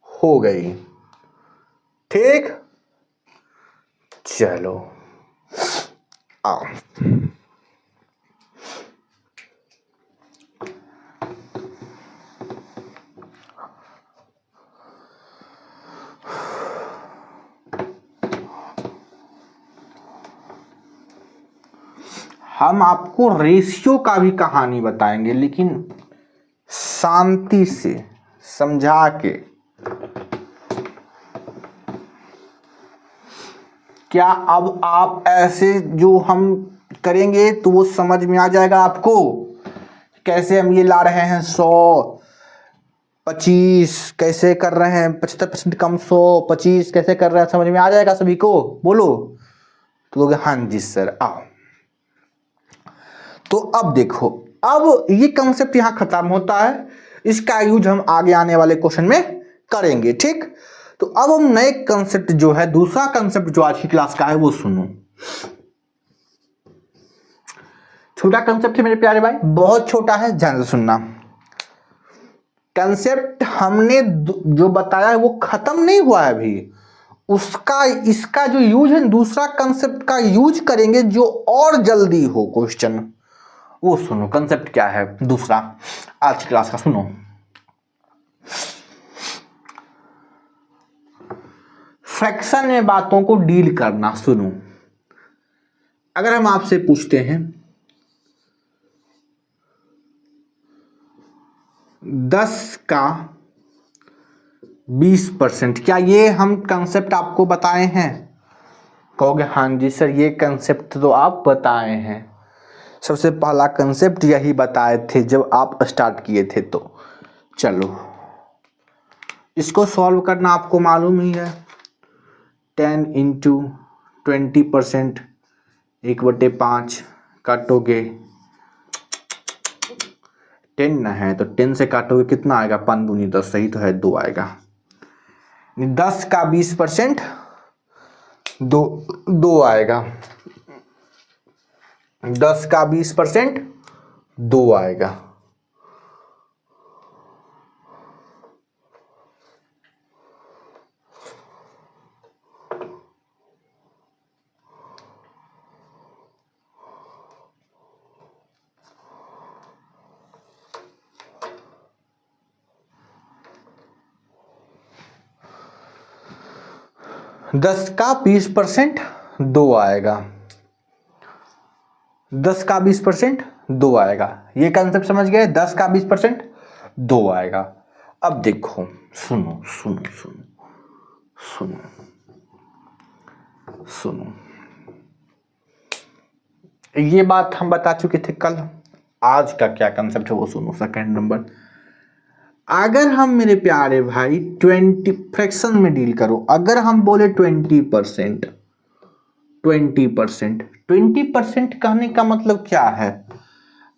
हो गई, ठीक। चलो आओ, हम आपको रेशियो का भी कहानी बताएंगे, लेकिन शांति से समझा के। क्या अब आप ऐसे जो हम करेंगे तो वो समझ में आ जाएगा आपको, कैसे हम ये ला रहे हैं 100 25 कैसे कर रहे हैं, 75% कम 100 25 कैसे कर रहे हैं, समझ में आ जाएगा सभी को? बोलो तो लोग हाँ जी सर आओ। तो अब देखो, अब ये कंसेप्ट यहां खत्म होता है, इसका यूज हम आगे आने वाले क्वेश्चन में करेंगे, ठीक। तो अब हम नए कंसेप्ट जो है, दूसरा कंसेप्ट जो आज की क्लास का है वो सुनो। छोटा कंसेप्ट है मेरे प्यारे भाई, बहुत छोटा है, ध्यान से सुनना। कंसेप्ट हमने जो बताया है वो खत्म नहीं हुआ है अभी, उसका इसका जो यूज है दूसरा कंसेप्ट का यूज करेंगे जो और जल्दी हो क्वेश्चन, वो सुनो। कंसेप्ट क्या है दूसरा आज की क्लास का, सुनो। फ्रैक्शन में बातों को डील करना। सुनो, अगर हम आपसे पूछते हैं 10 का 20%, क्या ये हम कंसेप्ट आपको बताए हैं? कहोगे हाँ जी सर ये कंसेप्ट तो आप बताए हैं, सबसे पहला कंसेप्ट यही बताए थे जब आप स्टार्ट किए थे। तो चलो इसको सॉल्व करना आपको मालूम ही है। 10 इंटू 20% 1/5 काटोगे 10 ना है तो 10 से काटोगे कितना आएगा, 5 दूनी 10, सही तो है 2 आएगा। 10 का 20% 2 आएगा, 10 का 20% 2 आएगा। दस का 20% 2 आएगा, 10 का 20% 2 आएगा। ये कंसेप्ट समझ गए? 10 का 20% 2 आएगा। अब देखो, सुनो सुनो सुनो सुनो सुनो, ये बात हम बता चुके थे कल। आज का क्या कंसेप्ट है वो सुनो। सेकंड नंबर, अगर हम मेरे प्यारे भाई 20 फ्रैक्शन में डील करो, अगर हम बोले 20% 20% कहने का मतलब क्या है?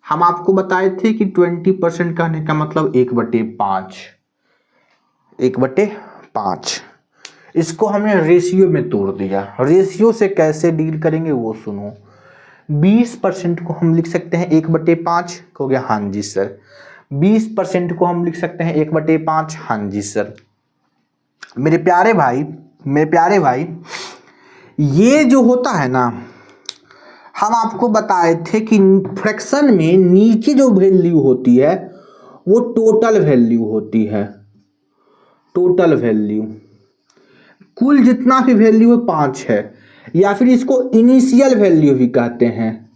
हम आपको बताए थे कि 20% कहने का मतलब 1/5, 1/5। इसको हमने रेशियो में तोड़ दिया। रेशियो से कैसे डील करेंगे वो सुनो। 20% को हम लिख सकते हैं 1/5, कहोगे हाँ जी सर। 20% को हम लिख सकते हैं 1/5, हाँ जी सर। मेरे प्यारे भाई ये जो होता है ना, हम आपको बताए थे कि फ्रैक्शन में नीचे जो वैल्यू होती है वो टोटल वैल्यू होती है। टोटल वैल्यू, कुल जितना भी वैल्यू है 5 है, या फिर इसको इनिशियल वैल्यू भी कहते हैं,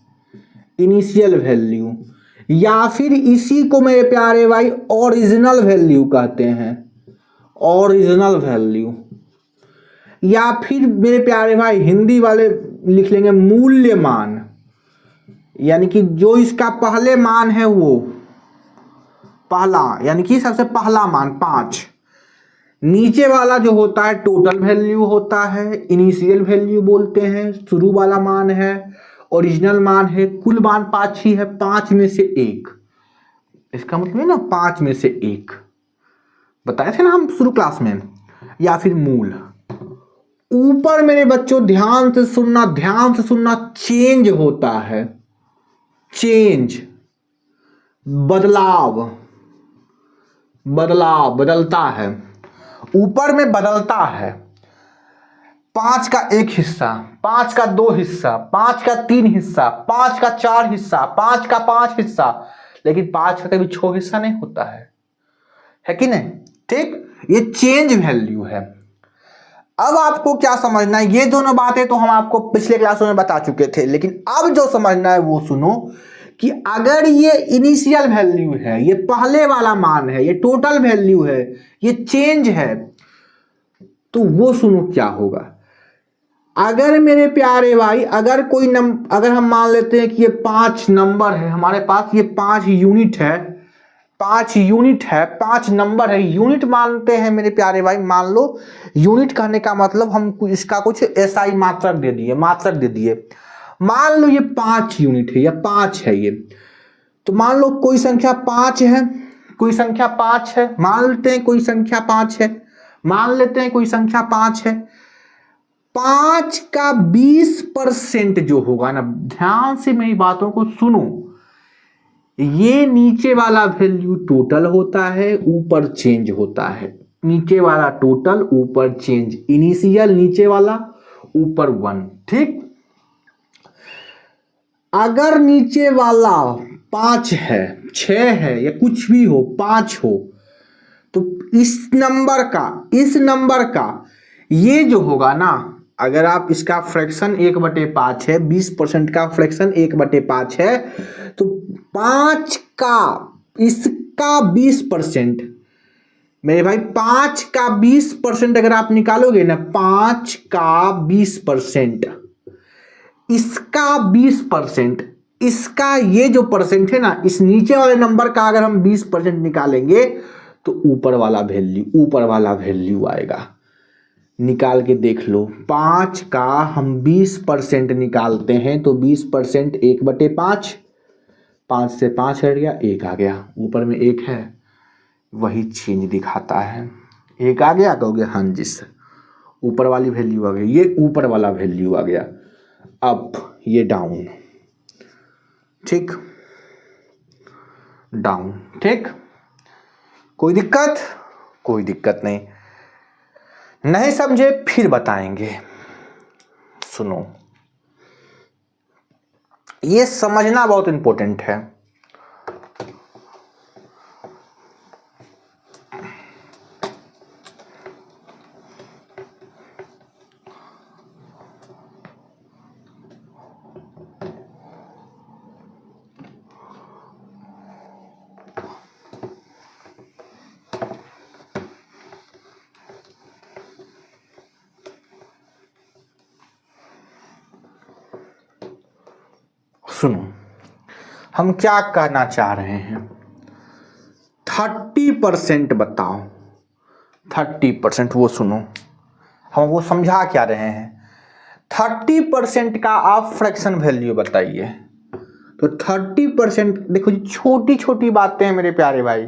इनिशियल वैल्यू, या फिर इसी को मेरे प्यारे भाई ओरिजिनल वैल्यू कहते हैं, ओरिजिनल वैल्यू, या फिर मेरे प्यारे भाई हिंदी वाले लिख लेंगे मूल्यमान, यानी कि जो इसका पहले मान है वो पहला, यानी कि सबसे पहला मान 5। नीचे वाला जो होता है टोटल वैल्यू होता है, इनिशियल वैल्यू बोलते हैं, शुरू वाला मान है, ओरिजिनल मान है। कुल मान 5 ही है, 5 में से 1, इसका मतलब है ना 5 में से 1 बताए थे ना हम शुरू क्लास में। या फिर मूल, ऊपर मेरे बच्चों ध्यान से सुनना, चेंज होता है, चेंज, बदलाव, बदलता है, ऊपर में बदलता है। 5 का 1 हिस्सा, 5 का 2 हिस्सा, 5 का 3 हिस्सा, 5 का 4 हिस्सा, 5 का 5 हिस्सा, लेकिन 5 का कभी 6 हिस्सा नहीं होता है कि नहीं? ठीक, ये चेंज वैल्यू है। अब आपको क्या समझना है, ये दोनों बातें तो हम आपको पिछले क्लासों में बता चुके थे, लेकिन अब जो समझना है वो सुनो कि अगर ये इनिशियल वैल्यू है, ये पहले वाला मान है, ये टोटल वैल्यू है, ये चेंज है, तो वो सुनो क्या होगा। अगर मेरे प्यारे भाई अगर कोई अगर हम मान लेते हैं कि ये 5 नंबर है हमारे पास, ये 5 यूनिट है, 5 यूनिट है, 5 नंबर है, यूनिट मानते हैं मेरे प्यारे भाई। मान लो यूनिट कहने का मतलब हम इसका कुछ एसआई मात्रक दे दिए, मात्रक दे दिए। मान लो ये 5 यूनिट है या 5 है ये, तो मान लो कोई संख्या 5 है, कोई संख्या 5 है, मान लेते हैं कोई संख्या 5 है, मान लेते हैं कोई संख्या 5 है। 5 का 20% जो होगा ना, ध्यान से मेरी बातों को सुनो, ये नीचे वाला वैल्यू टोटल होता है, ऊपर चेंज होता है। नीचे वाला टोटल, ऊपर चेंज, इनिशियल नीचे वाला, ऊपर 1। ठीक, अगर नीचे वाला 5 है, 6 है या कुछ भी हो, 5 हो, तो इस नंबर का ये जो होगा ना, अगर आप इसका फ्रैक्शन 1/5 है, 20% का फ्रैक्शन 1/5 है, तो 5 का इसका 20%, मेरे भाई 5 का 20% अगर आप निकालोगे ना, 5 का 20%, इसका 20%, इसका ये जो परसेंट है ना, इस नीचे वाले नंबर का अगर हम 20% निकालेंगे तो ऊपर वाला वैल्यू आएगा। निकाल के देख लो, 5 का हम 20% निकालते हैं तो 20% 1/5, 5 से 5 हट गया, 1 आ गया, ऊपर में 1 है, वही चेंज दिखाता है। 1 आ गया, कहोगे हाँ जी सर, ऊपर वाली वैल्यू आ गई, ये ऊपर वाला वैल्यू आ गया। अब ये डाउन, ठीक, डाउन, ठीक, कोई दिक्कत नहीं। नहीं समझे फिर बताएंगे। सुनो, ये समझना बहुत इंपॉर्टेंट है। सुनो, हम क्या कहना चाह रहे हैं, 30% बताओ, 30% वो सुनो, हम वो समझा क्या रहे हैं। 30% का आप फ्रैक्शन वैल्यू बताइए। तो 30%, देखो छोटी छोटी बातें हैं मेरे प्यारे भाई,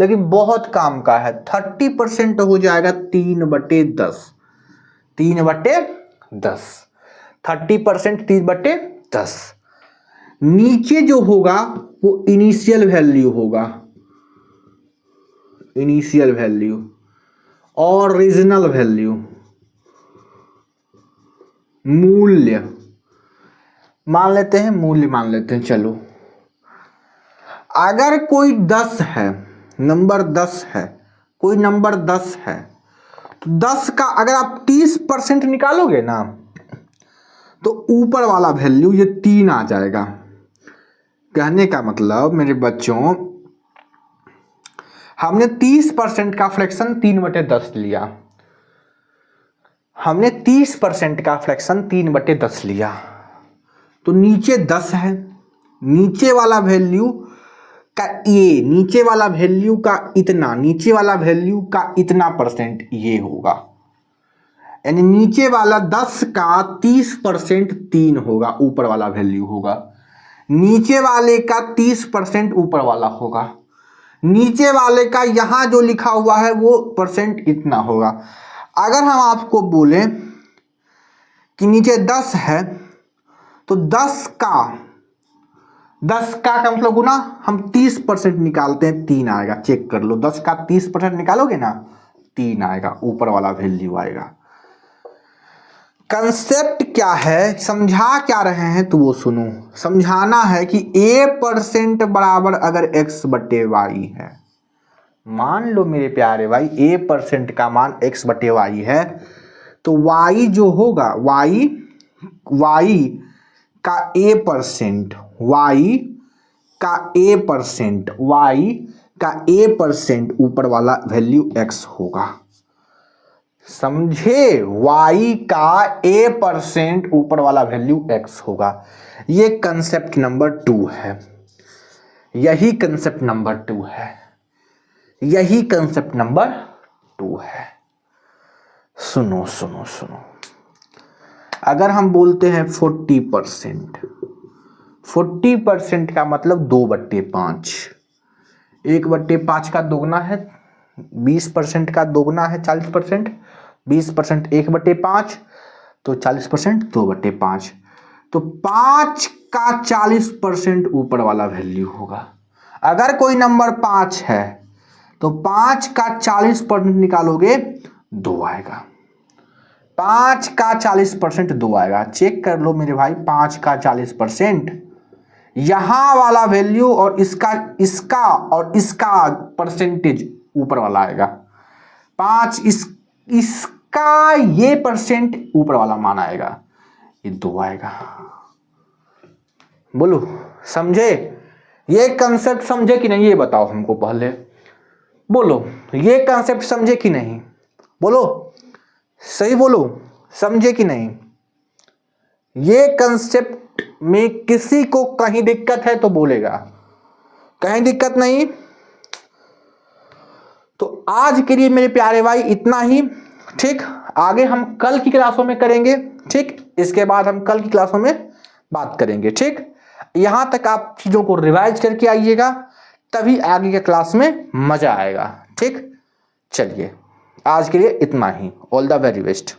लेकिन बहुत काम का है। 30% हो जाएगा 3/10, 3/10, 30% 3/10। नीचे जो होगा वो इनिशियल वैल्यू होगा, इनिशियल वैल्यू, और रीजनल वैल्यू, मूल्य मान लेते हैं, मूल्य मान लेते हैं। चलो, अगर कोई 10 है, नंबर 10 है, कोई नंबर 10 है, तो 10 का अगर आप 30% निकालोगे ना, तो ऊपर वाला वैल्यू ये 3 आ जाएगा। कहने का मतलब मेरे बच्चों, हमने 30% का फ्रैक्शन 3/10 लिया, हमने 30% का फ्रैक्शन 3/10 लिया, तो नीचे 10 है, नीचे वाला वैल्यू का ये, नीचे वाला वैल्यू का इतना, नीचे वाला वैल्यू का इतना % ये होगा, यानी नीचे वाला 10 का 30% 3 होगा, ऊपर वाला वैल्यू होगा। नीचे वाले का 30% ऊपर वाला होगा, नीचे वाले का यहां जो लिखा हुआ है वो % इतना होगा। अगर हम आपको बोलें कि नीचे 10 है, तो 10 का मतलब गुना हम 30% निकालते हैं, 3 आएगा। चेक कर लो, 10 का 30% निकालोगे ना, 3 आएगा, ऊपर वाला वैल्यू आएगा। कंसेप्ट क्या है, समझा क्या रहे हैं, तो वो सुनो। समझाना है कि A% बराबर अगर x/y है, मान लो मेरे प्यारे भाई A% का मान x/y है, तो y जो होगा y का a%, y का a% ऊपर वाला वैल्यू x होगा। समझे? y का a% ऊपर वाला वैल्यू x होगा। ये कंसेप्ट नंबर 2 है, यही कंसेप्ट नंबर 2 है, यही कंसेप्ट नंबर 2 है। सुनो सुनो सुनो, अगर हम बोलते हैं 40% का मतलब 2/5, 1/5 का दोगुना है 20%, का दोगुना है 40%, 20% 1/5, तो 40% 2/5, तो 5 का 40% ऊपर वाला वैल्यू होगा। अगर कोई नंबर 5 है तो 5 का 40% निकालोगे 2 आएगा, 5 का 40% 2 आएगा। चेक कर लो मेरे भाई, 5 का 40% यहां वाला वैल्यू और इसका और इसका परसेंटेज ऊपर वाला आएगा। 5 इसका ये परसेंट ऊपर वाला मान आएगा, ये 2 आएगा। बोलो समझे? ये कंसेप्ट समझे कि नहीं, ये बताओ हमको पहले। बोलो ये कंसेप्ट समझे कि नहीं? बोलो सही बोलो, समझे कि नहीं? ये कंसेप्ट में किसी को कहीं दिक्कत है तो बोलेगा, कहीं दिक्कत नहीं। तो आज के लिए मेरे प्यारे भाई इतना ही, ठीक। आगे हम कल की क्लासों में करेंगे, ठीक। इसके बाद हम कल की क्लासों में बात करेंगे, ठीक। यहां तक आप चीजों को रिवाइज करके आइएगा, तभी आगे के क्लास में मजा आएगा, ठीक। चलिए आज के लिए इतना ही। All the very best.